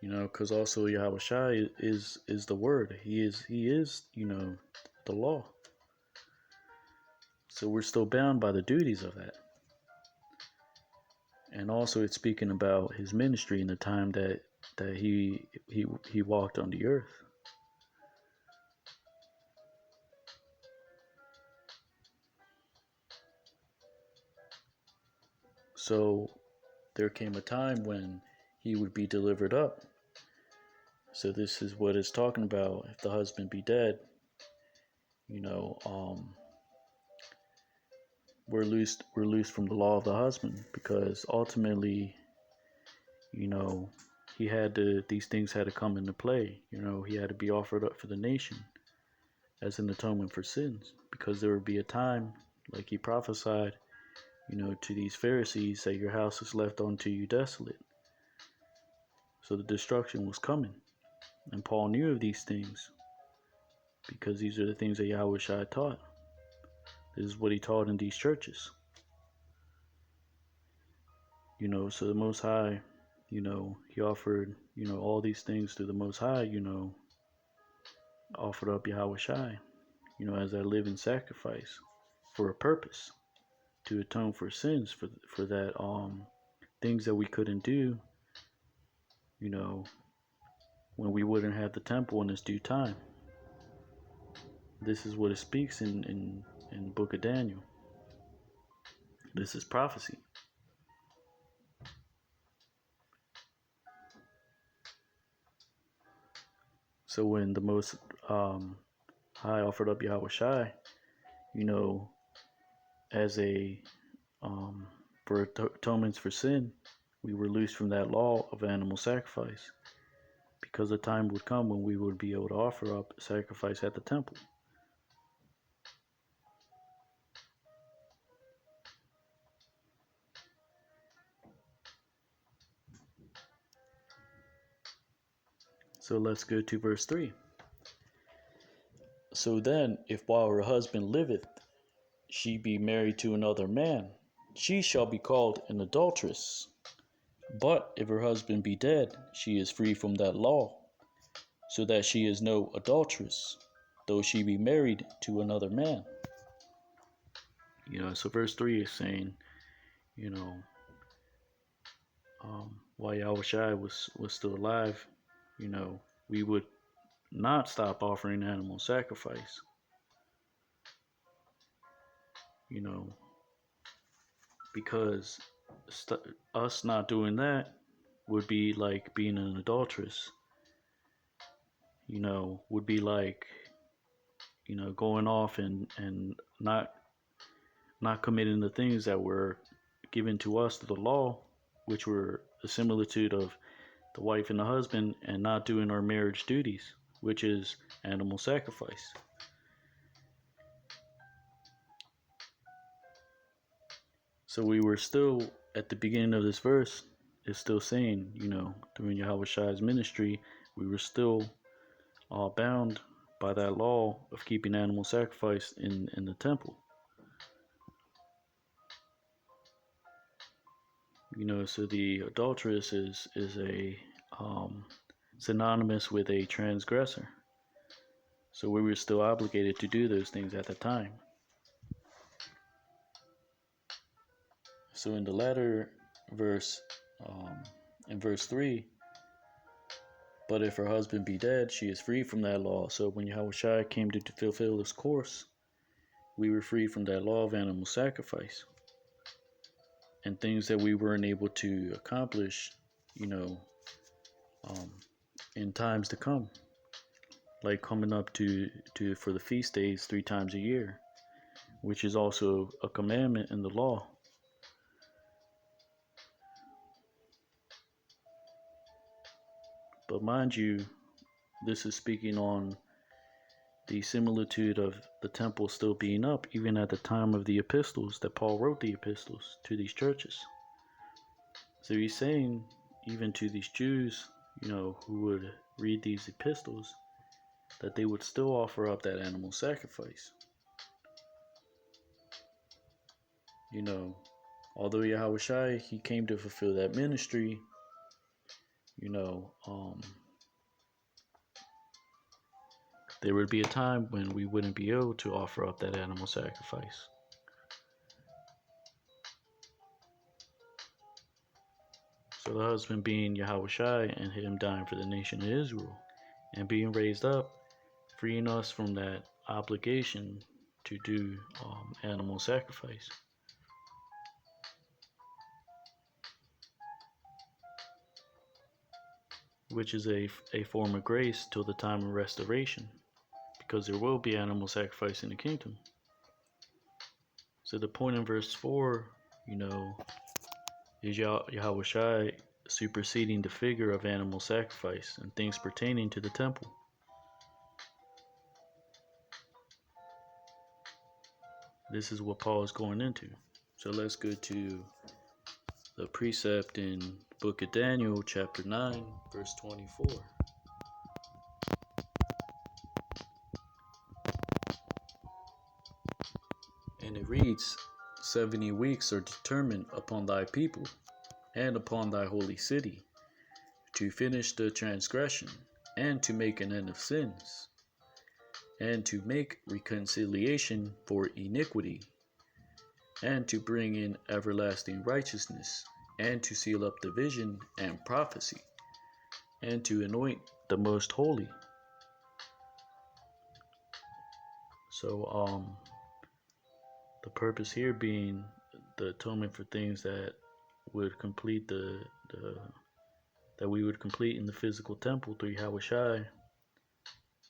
Because also Yahweh Shai is the word. He is the law. So we're still bound by the duties of that. And also it's speaking about his ministry in the time that he walked on the earth. So there came a time when he would be delivered up. So this is what it's talking about. If the husband be dead, we're loosed from the law of the husband, because ultimately, he had to, these things had to come into play. He had to be offered up for the nation as an atonement for sins, because there would be a time, like he prophesied, to these Pharisees, that your house is left unto you desolate. So the destruction was coming. And Paul knew of these things, because these are the things that Yahweh Shai taught. This is what he taught in these churches. So the Most High, he offered, all these things to the Most High, offered up Yahweh Shai, as a living sacrifice for a purpose, to atone for sins, for that things that we couldn't do, when we wouldn't have the temple in its due time. This is what it speaks in the book of Daniel. This is prophecy. So when the Most High offered up Yahweh Shai, as a for atonements for sin, we were loosed from that law of animal sacrifice, because the time would come when we would be able to offer up sacrifice at the temple. So let's go to verse 3. So then, if while her husband liveth, she be married to another man, she shall be called an adulteress. But if her husband be dead, she is free from that law, so that she is no adulteress, though she be married to another man. So verse 3 is saying, while Yahweh Shai was still alive, we would not stop offering animal sacrifice. Because us not doing that would be like being an adulteress. Would be like, going off and not committing the things that were given to us through the law, which were the similitude of the wife and the husband, and not doing our marriage duties, which is animal sacrifice. So we were still at the beginning of this verse. It's still saying, during Yahweh Shai's ministry, we were still bound by that law of keeping animal sacrifice in the temple. So the adulteress is a synonymous with a transgressor. So we were still obligated to do those things at the time. So in the latter verse, in verse 3, but if her husband be dead, she is free from that law. So when Yahweh came to fulfill this course, we were freed from that law of animal sacrifice. And things that we weren't able to accomplish, in times to come. Like coming up to for the feast days 3 times a year, which is also a commandment in the law. But mind you, this is speaking on the similitude of the temple still being up, even at the time of the epistles that Paul wrote the epistles to these churches. So he's saying, even to these Jews, who would read these epistles, that they would still offer up that animal sacrifice. Although Yahweh Shai, he came to fulfill that ministry, there would be a time when we wouldn't be able to offer up that animal sacrifice. So the husband being Yahweh Shai and him dying for the nation of Israel and being raised up, freeing us from that obligation to do animal sacrifice. Which is a form of grace till the time of restoration, because there will be animal sacrifice in the kingdom. So the point in verse 4, is Yahweh Shai superseding the figure of animal sacrifice and things pertaining to the temple. This is what Paul is going into. So let's go to the precept in Book of Daniel, chapter 9, verse 24. And it reads, 70 weeks are determined upon thy people and upon thy holy city, to finish the transgression, and to make an end of sins, and to make reconciliation for iniquity, and to bring in everlasting righteousness, and to seal up the vision and prophecy, and to anoint the most holy. So the purpose here being the atonement for things that would complete that we would complete in the physical temple through Yahweh Shai.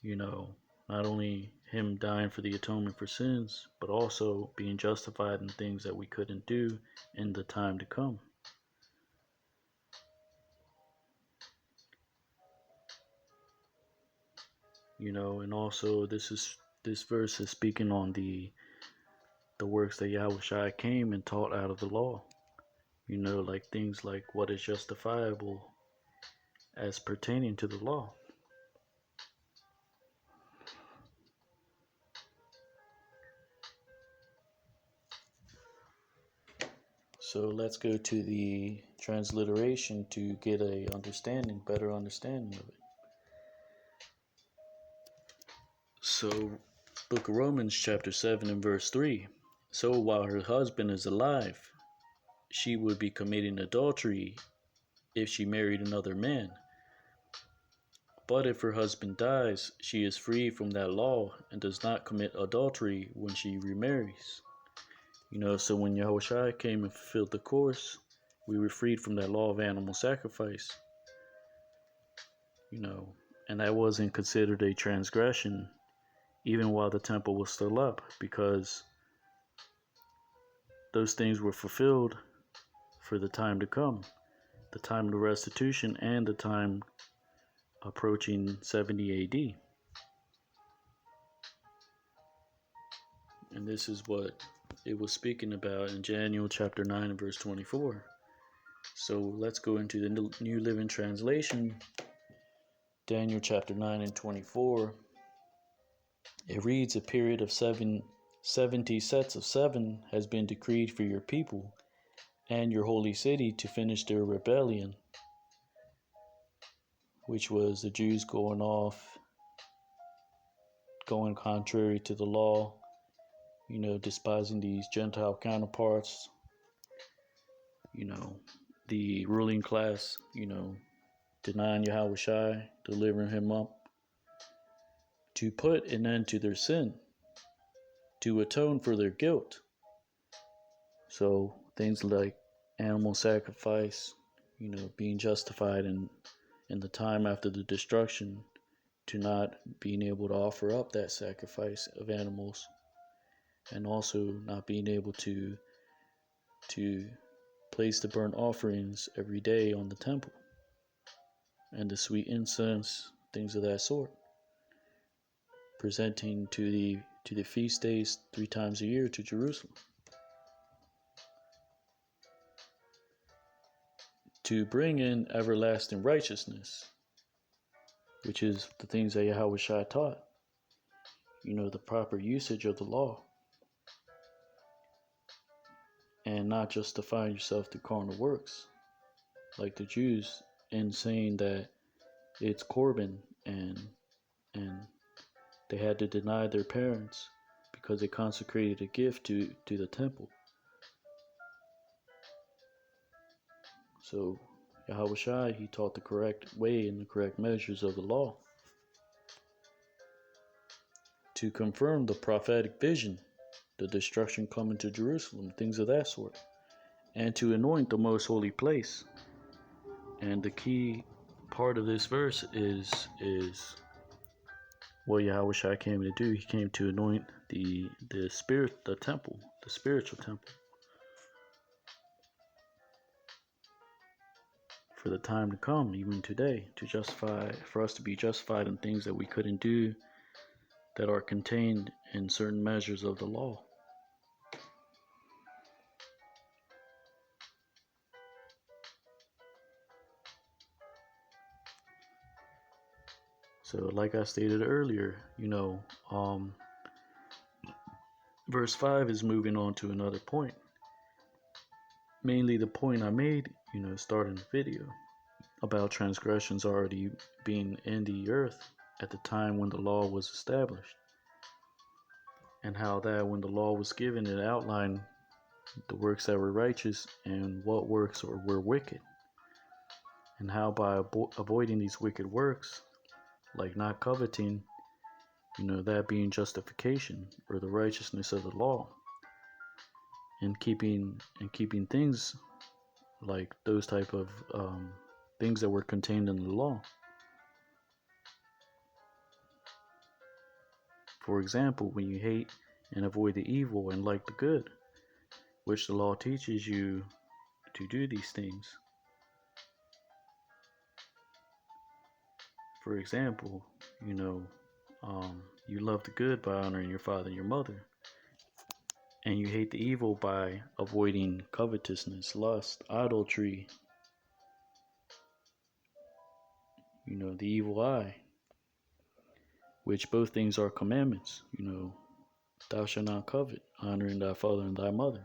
Not only him dying for the atonement for sins, but also being justified in things that we couldn't do in the time to come. And also this verse is speaking on the works that Yahweh Shai came and taught out of the law. Like things like what is justifiable as pertaining to the law. So let's go to the transliteration to get a better understanding of it. So, Book of Romans chapter 7 and verse 3. So while her husband is alive, she would be committing adultery if she married another man. But if her husband dies, she is free from that law and does not commit adultery when she remarries. So when Yahweh Shai came and fulfilled the course, we were freed from that law of animal sacrifice. And that wasn't considered a transgression even while the temple was still up, because those things were fulfilled for the time to come, the time of the restitution and the time approaching 70 AD. And this is what it was speaking about in Daniel chapter 9 and verse 24. So let's go into the New Living Translation. Daniel chapter 9 and 24. It reads, a period of 70 sets of 7 has been decreed for your people and your holy city to finish their rebellion, which was the Jews going contrary to the law, despising these Gentile counterparts, the ruling class, denying Yahushua, delivering him up, to put an end to their sin, to atone for their guilt. So things like animal sacrifice, being justified in the time after the destruction, to not being able to offer up that sacrifice of animals, and also not being able to place the burnt offerings every day on the temple, and the sweet incense, things of that sort, presenting to the feast days 3 times a year to Jerusalem, to bring in everlasting righteousness, which is the things that Yahushua taught, the proper usage of the law, and not justifying yourself through carnal works, like the Jews, in saying that it's Corban, and they had to deny their parents because they consecrated a gift to the temple. So Yahushua, he taught the correct way and the correct measures of the law to confirm the prophetic vision, the destruction coming to Jerusalem, things of that sort, and to anoint the most holy place. And the key part of this verse is what Yahushua came to do. He came to anoint the temple, the spiritual temple, for the time to come, even today, for us to be justified in things that we couldn't do, that are contained in certain measures of the law. So like I stated earlier, verse 5 is moving on to another point. Mainly the point I made, starting the video, about transgressions already being in the earth at the time when the law was established. And how that when the law was given, it outlined the works that were righteous and what works were wicked. And how by avoiding these wicked works, like not coveting, that being justification or the righteousness of the law, and keeping things like those type of things that were contained in the law. For example, when you hate and avoid the evil and like the good, which the law teaches you to do these things. For example, you love the good by honoring your father and your mother, and you hate the evil by avoiding covetousness, lust, idolatry, the evil eye, which both things are commandments. Thou shalt not covet, honoring thy father and thy mother.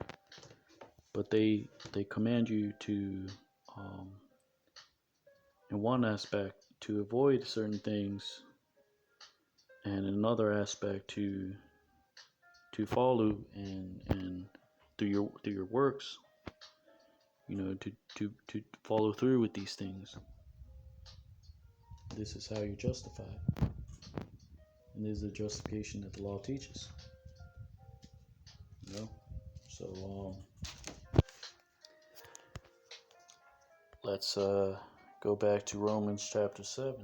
But they command you to, in one aspect, to avoid certain things, and in another aspect to follow and through your works, to follow through with these things. This is how you're justified, and this is the justification that the law teaches. So let's go back to Romans chapter 7.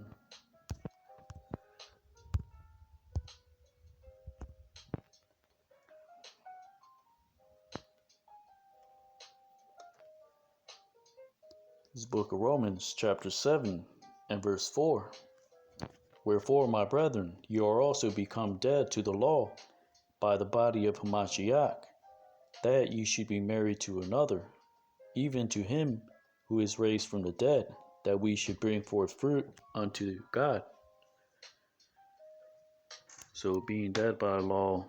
This book of Romans chapter 7 and verse 4. Wherefore, my brethren, you are also become dead to the law by the body of Hamashiach, that ye should be married to another, even to him who is raised from the dead, that we should bring forth fruit unto God. So being dead by law,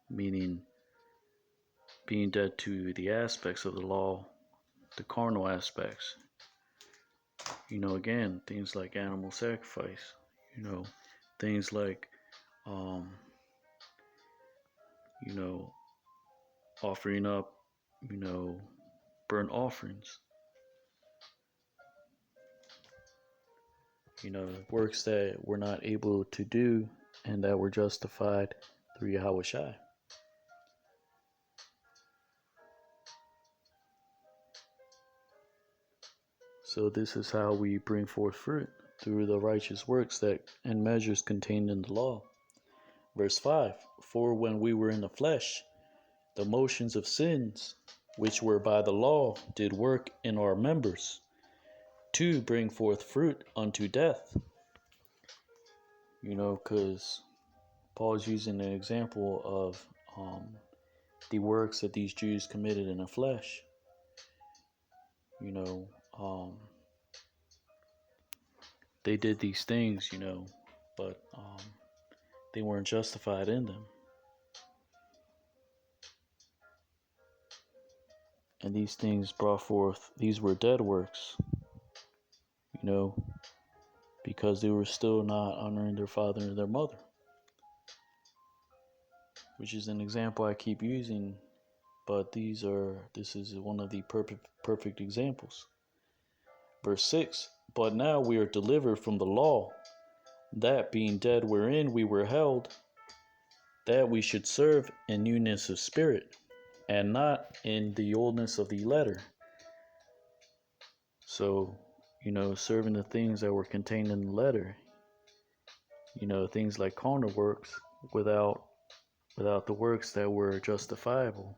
meaning being dead to the aspects of the law, the carnal aspects. Again, things like animal sacrifice, things like, you know, offering up, burnt offerings, works that we're not able to do and that we're justified through Yahweh Shai. So this is how we bring forth fruit, through the righteous works that and measures contained in the law. Verse 5, for when we were in the flesh, the motions of sins, which were by the law, did work in our members, to bring forth fruit unto death. Because Paul's using an example of the works that these Jews committed in the flesh. They did these things, but they weren't justified in them. And these things brought forth, these were dead works, because they were still not honoring their father and their mother, which is an example I keep using, but this is one of the perfect examples. Verse 6, but now we are delivered from the law, that being dead wherein we were held, that we should serve in newness of spirit, and not in the oldness of the letter. So, serving the things that were contained in the letter, things like carnal works, without the works that were justifiable,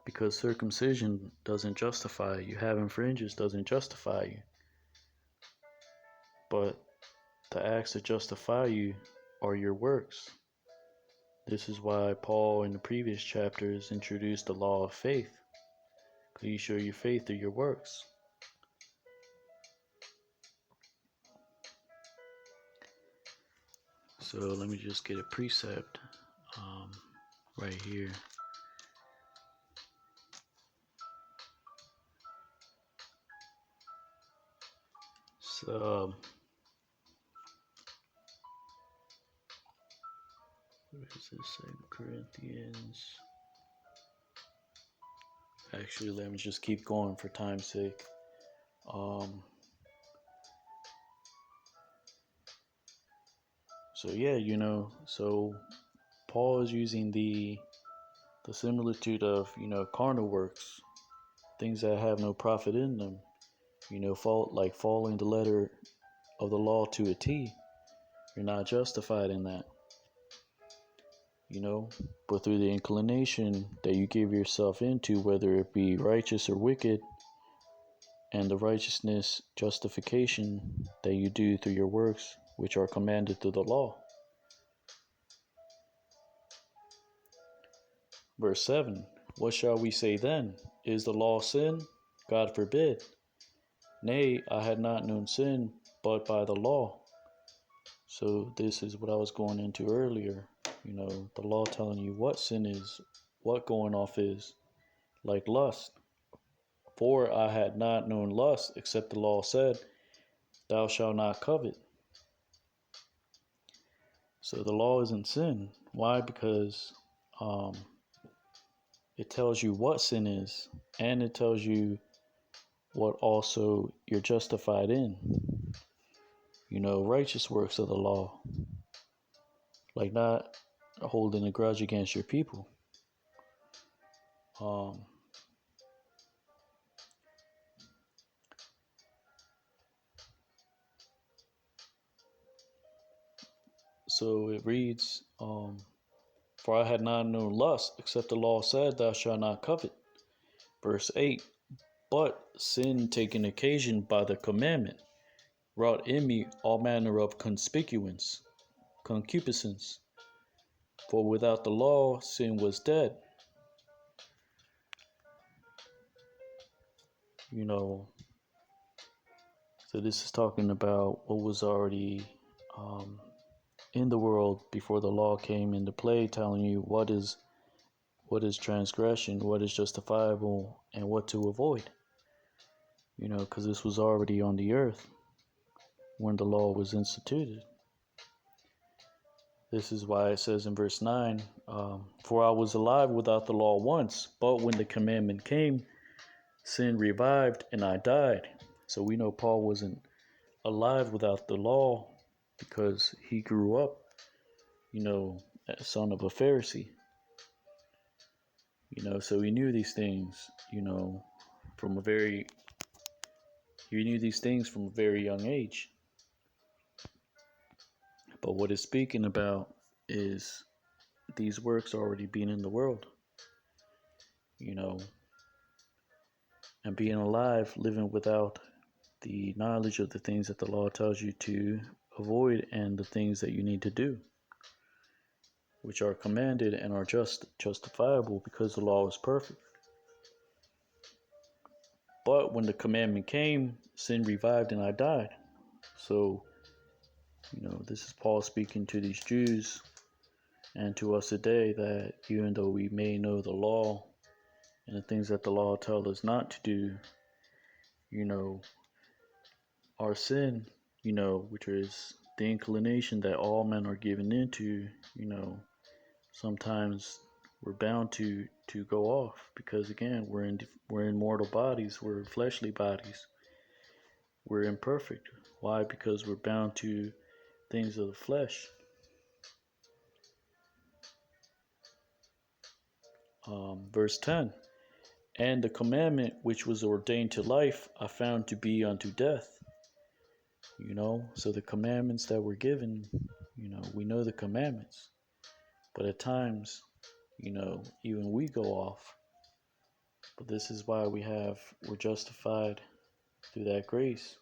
because circumcision doesn't justify you, having fringes doesn't justify you, but the acts that justify you are your works. This is why Paul in the previous chapters introduced the law of faith, because you show your faith through your works. So let me just get a precept right here. So where is this? 2 Corinthians. Actually, let me just keep going for time's sake. So yeah, so Paul is using the similitude of, carnal works, things that have no profit in them, like following the letter of the law to a T. You're not justified in that, but through the inclination that you give yourself into, whether it be righteous or wicked, and the righteousness, justification that you do through your works, which are commanded through the law. Verse 7, what shall we say then? Is the law sin? God forbid. Nay, I had not known sin but by the law. So this is what I was going into earlier. The law telling you what sin is, what going off is, like lust. For I had not known lust, except the law said, thou shalt not covet. So the law isn't sin. Why? Because it tells you what sin is, and it tells you what also you're justified in. Righteous works of the law, like not holding a grudge against your people. So it reads, for I had not known lust, except the law said, thou shalt not covet. Verse 8, but sin taking occasion by the commandment wrought in me all manner of concupiscence. For without the law, sin was dead. you know, so this is talking about what was already um, in the world before the law came into play, telling you what is transgression, what is justifiable, and what to avoid. You know, because this was already on the earth when the law was instituted. This is why it says in verse 9, for I was alive without the law once, but when the commandment came, sin revived and I died. So we know Paul wasn't alive without the law because he grew up, you know, a son of a Pharisee. You know, so he knew these things, you know, he knew these things from a very young age. But what it's speaking about is these works already being in the world, you know, and being alive, living without the knowledge of the things that the law tells you to avoid and the things that you need to do, which are commanded and are justifiable because the law is perfect. But when the commandment came, sin revived and I died. So, you know, this is Paul speaking to these Jews and to us today that even though we may know the law and the things that the law tells us not to do, you know, our sin, you know, which is the inclination that all men are given into, you know, sometimes we're bound to go off because again we're in mortal bodies, we're fleshly bodies, we're imperfect. Why? Because we're bound to things of the flesh. Verse 10, and the commandment which was ordained to life I found to be unto death. You know, so the commandments that were given, you know, we know the commandments, but at times, you know, even we go off. But this is why we're justified through that grace.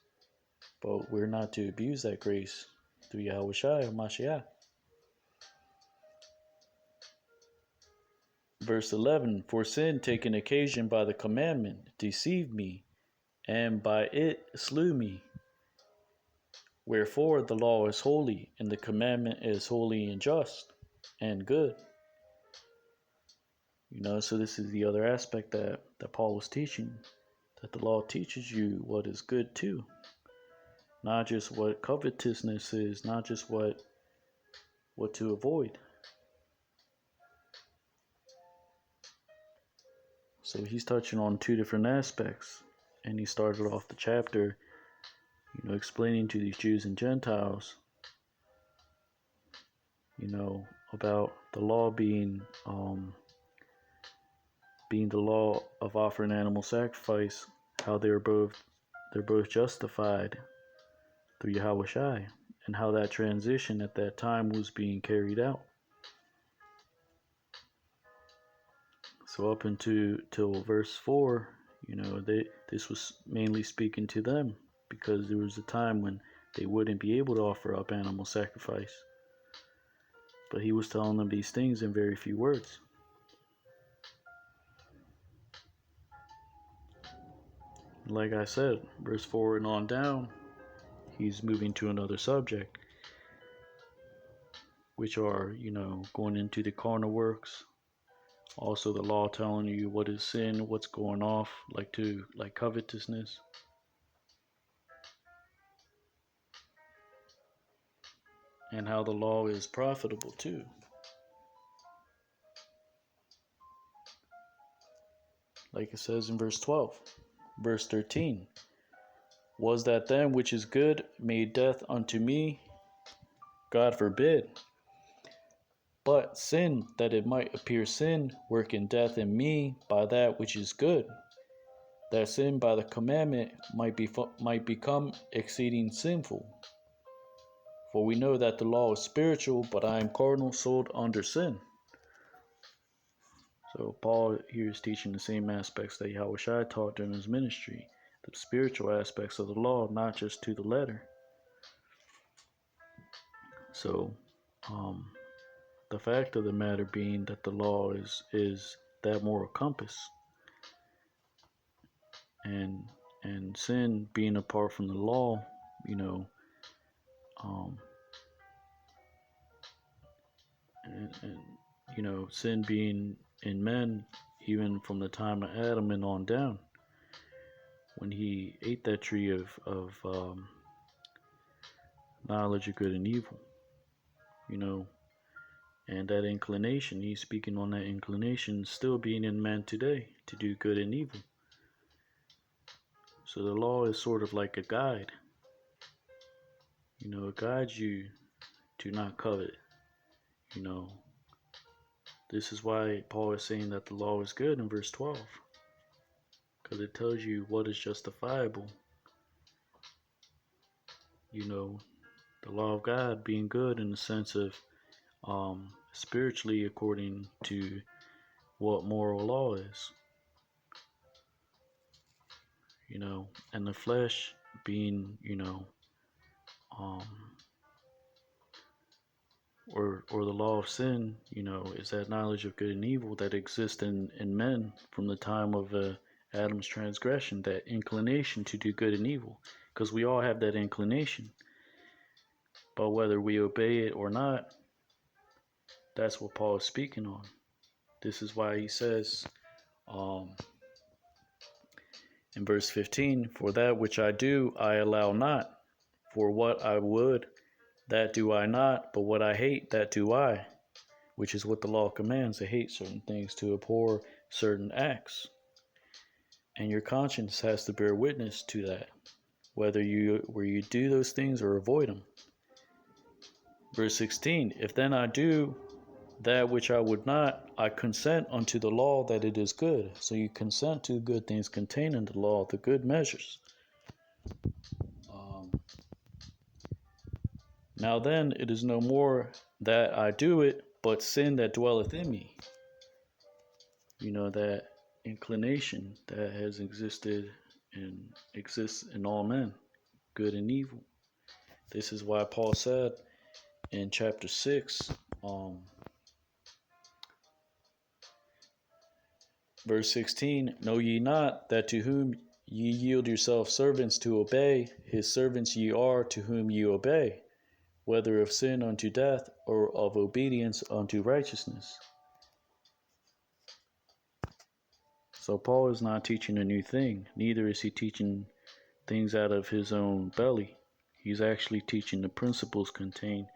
But we're not to abuse that grace through Yahushua or Mashiach. Verse 11, for sin taken occasion by the commandment deceived me, and by it slew me. Wherefore the law is holy, and the commandment is holy and just and good. You know, so this is the other aspect that Paul was teaching, that the law teaches you what is good too. Not just what covetousness is, not just what to avoid. So he's touching on two different aspects. And he started off the chapter, you know, explaining to these Jews and Gentiles, you know, about the law being the law of offering animal sacrifice, how they're both justified through Yahushua, and how that transition at that time was being carried out. So up till verse 4, you know, this was mainly speaking to them because there was a time when they wouldn't be able to offer up animal sacrifice. But he was telling them these things in very few words. Like I said, verse 4 and on down, he's moving to another subject, which are, you know, going into the carnal works. Also the law telling you what is sin, what's going off, like covetousness. And how the law is profitable too. Like it says in verse 12. Verse 13. Was that then which is good made death unto me? God forbid. But sin, that it might appear sin, working death in me by that which is good, that sin by the commandment might become exceeding sinful. For we know that the law is spiritual, but I am carnal, sold under sin. So Paul here is teaching the same aspects that Yahushua taught during his ministry, the spiritual aspects of the law, not just to the letter. So, the fact of the matter being that the law is that moral compass, and and sin being apart from the law, you know, um, and you know, sin being in men even from the time of Adam and on down, when he ate that tree of knowledge of good and evil, you know, and that inclination, he's speaking on that inclination still being in man today to do good and evil. So the law is sort of like a guide, you know, it guides you to not covet, you know. This is why Paul is saying that the law is good in verse 12, because it tells you what is justifiable, you know, the law of God being good in the sense of spiritually according to what moral law is, you know, and the flesh being, you know, um, or the law of sin, you know, is that knowledge of good and evil that exists in men from the time of Adam's transgression, that inclination to do good and evil, because we all have that inclination, but whether we obey it or not, that's what Paul is speaking on. This is why he says um, in verse 15, for that which I do, I allow not. For what I would, that do I not, but what I hate, that do I. Which is what the law commands, to hate certain things, to abhor certain acts. And your conscience has to bear witness to that, where you do those things or avoid them. Verse 16, if then I do that which I would not, I consent unto the law that it is good. So you consent to good things contained in the law, the good measures. Now then, it is no more that I do it, but sin that dwelleth in me. You know, that inclination that has existed and exists in all men, good and evil. This is why Paul said in chapter 6, verse 16, know ye not that to whom ye yield yourselves servants to obey, his servants ye are to whom ye obey, whether of sin unto death or of obedience unto righteousness. So Paul is not teaching a new thing, neither is he teaching things out of his own belly. He's actually teaching the principles contained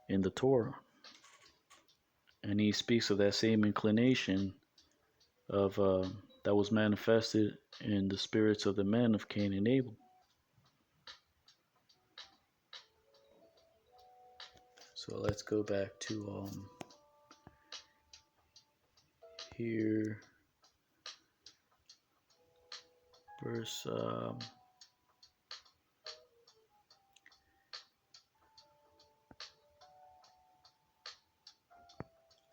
in the Torah. And he speaks of that same inclination of that was manifested in the spirits of the men of Cain and Abel. So let's go back to here, verse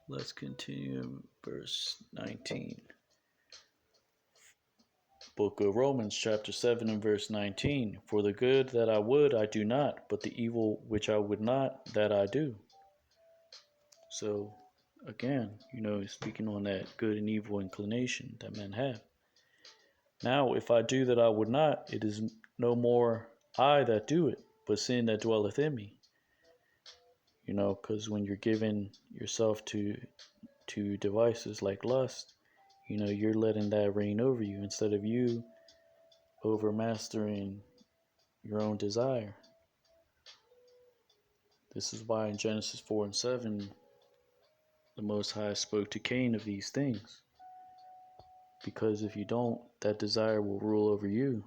let's continue verse 19. Book of Romans chapter 7 and verse 19. For the good that I would I do not, but the evil which I would not, that I do. So again, you know, speaking on that good and evil inclination that men have. Now, if I do that I would not, it is no more I that do it, but sin that dwelleth in me. You know, because when you're giving yourself to devices like lust, you know, you're letting that reign over you instead of you overmastering your own desire. This is why in Genesis 4 and 7, the Most High spoke to Cain of these things. Because if you don't, that desire will rule over you.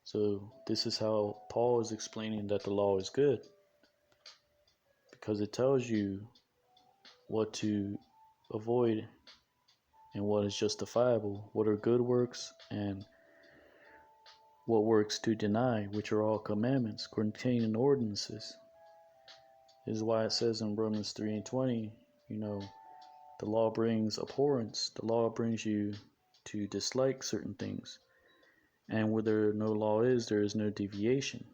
So this is how Paul is explaining that the law is good. Because it tells you what to avoid and what is justifiable, what are good works and what works to deny, which are all commandments contained in ordinances. This is why it says in Romans 3 and 20, you know, the law brings abhorrence. The law brings you to dislike certain things. And where there no law is, there is no deviation.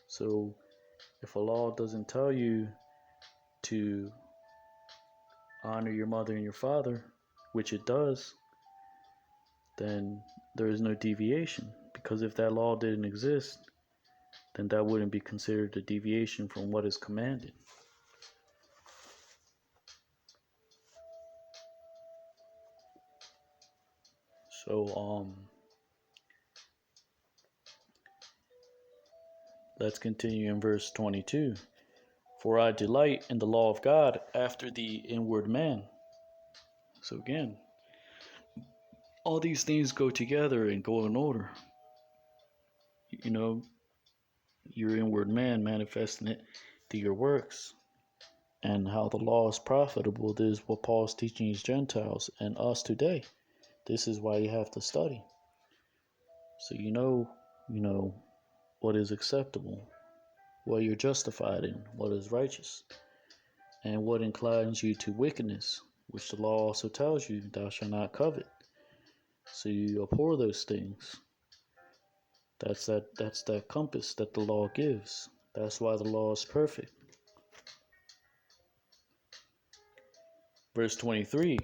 So if a law doesn't tell you to honor your mother and your father, which it does, then there is no deviation. Because if that law didn't exist, then that wouldn't be considered a deviation from what is commanded. So, let's continue in verse 22. For I delight in the law of God after the inward man. So again, all these things go together and go in order. You know, your inward man manifesting it through your works. And how the law is profitable. This is what Paul's teaching his Gentiles and us today. This is why you have to study. So you know what is acceptable, what you're justified in, what is righteous, and what inclines you to wickedness, which the law also tells you, thou shalt not covet. So you abhor those things. That's that compass that the law gives. That's why the law is perfect. Verse 23,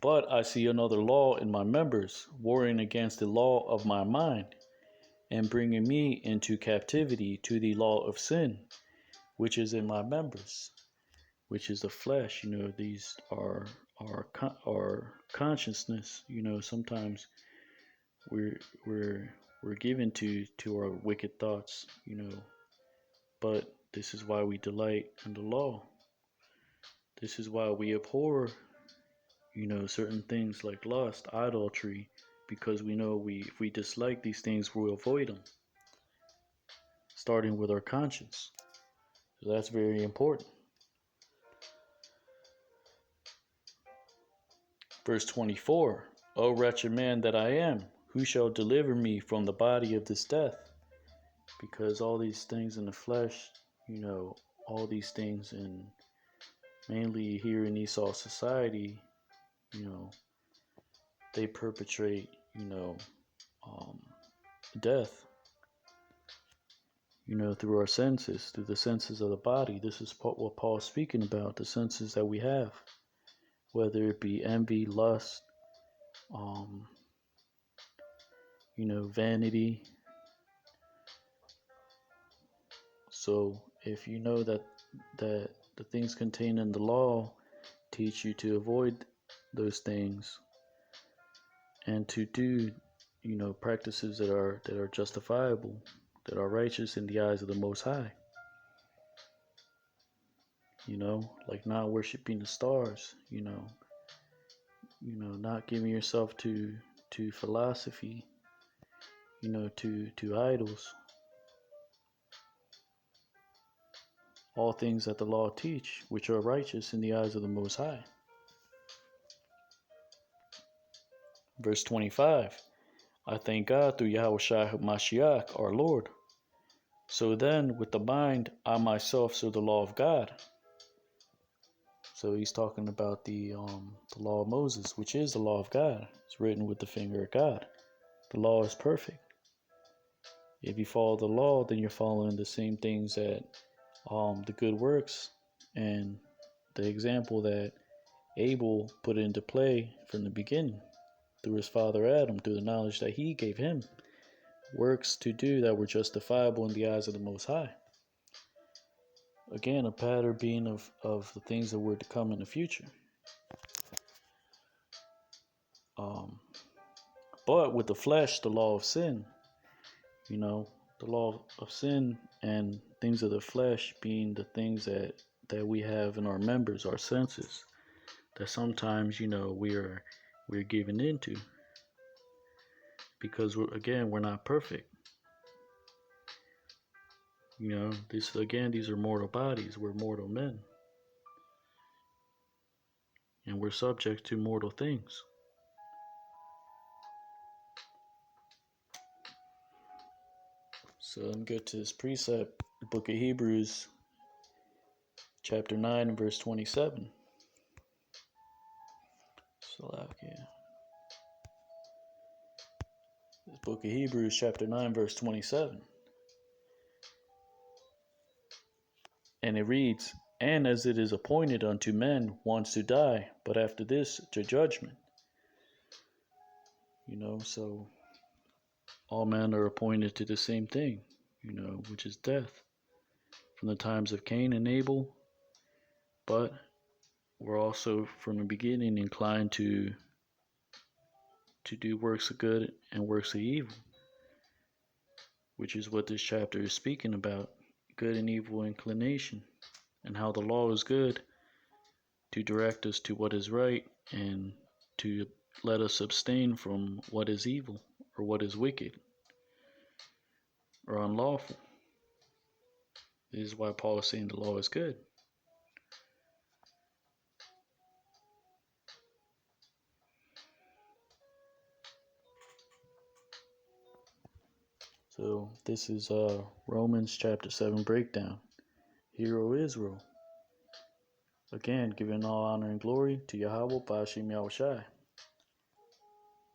but I see another law in my members, warring against the law of my mind, and bringing me into captivity to the law of sin, which is in my members, which is the flesh. These are our consciousness. Sometimes we're given to our wicked thoughts. But this is why we delight in the law. This is why we abhor, certain things like lust, idolatry, because we know if we dislike these things, we'll avoid them, starting with our conscience. So that's very important. Verse 24, O wretched man that I am, who shall deliver me from the body of this death? Because all these things in the flesh, all these things in mainly here in Esau society, they perpetrate, death, through our senses, through the senses of the body. This is what Paul's speaking about, the senses that we have, whether it be envy, lust, vanity. So if you know that the things contained in the law teach you to avoid those things and to do, practices that are justifiable, that are righteous in the eyes of the Most High. Like not worshiping the stars, not giving yourself to philosophy, to idols. All things that the law teach, which are righteous in the eyes of the Most High. Verse 25, I thank God through Yahushua Mashiach, our Lord. So then, with the mind, I myself serve the law of God. So he's talking about the law of Moses, which is the law of God. It's written with the finger of God. The law is perfect. If you follow the law, then you're following the same things that the good works and the example that Abel put into play from the beginning through his father Adam, through the knowledge that he gave him, works to do that were justifiable in the eyes of the Most High. Again, a pattern being of the things that were to come in the future. But with the flesh, the law of sin, the law of sin and things of the flesh being the things that we have in our members, our senses, that sometimes, we're given into, because we're not perfect. These are mortal bodies. We're mortal men. And we're subject to mortal things. So let me go to this precept, the book of Hebrews, chapter 9 and verse 27. Salakia. This book of Hebrews, chapter 9, verse 27. And it reads, and as it is appointed unto men once to die, but after this to judgment. So all men are appointed to the same thing, which is death, from the times of Cain and Abel, but we're also from the beginning inclined to do works of good and works of evil, which is what this chapter is speaking about, good and evil inclination, and how the law is good to direct us to what is right and to let us abstain from what is evil or what is wicked or unlawful. This is why Paul is saying the law is good. So this is Romans chapter 7 breakdown. Hear, O Israel. Again, giving all honor and glory to Yahweh Ba'ashem Yahushai.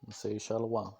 And say Shalom.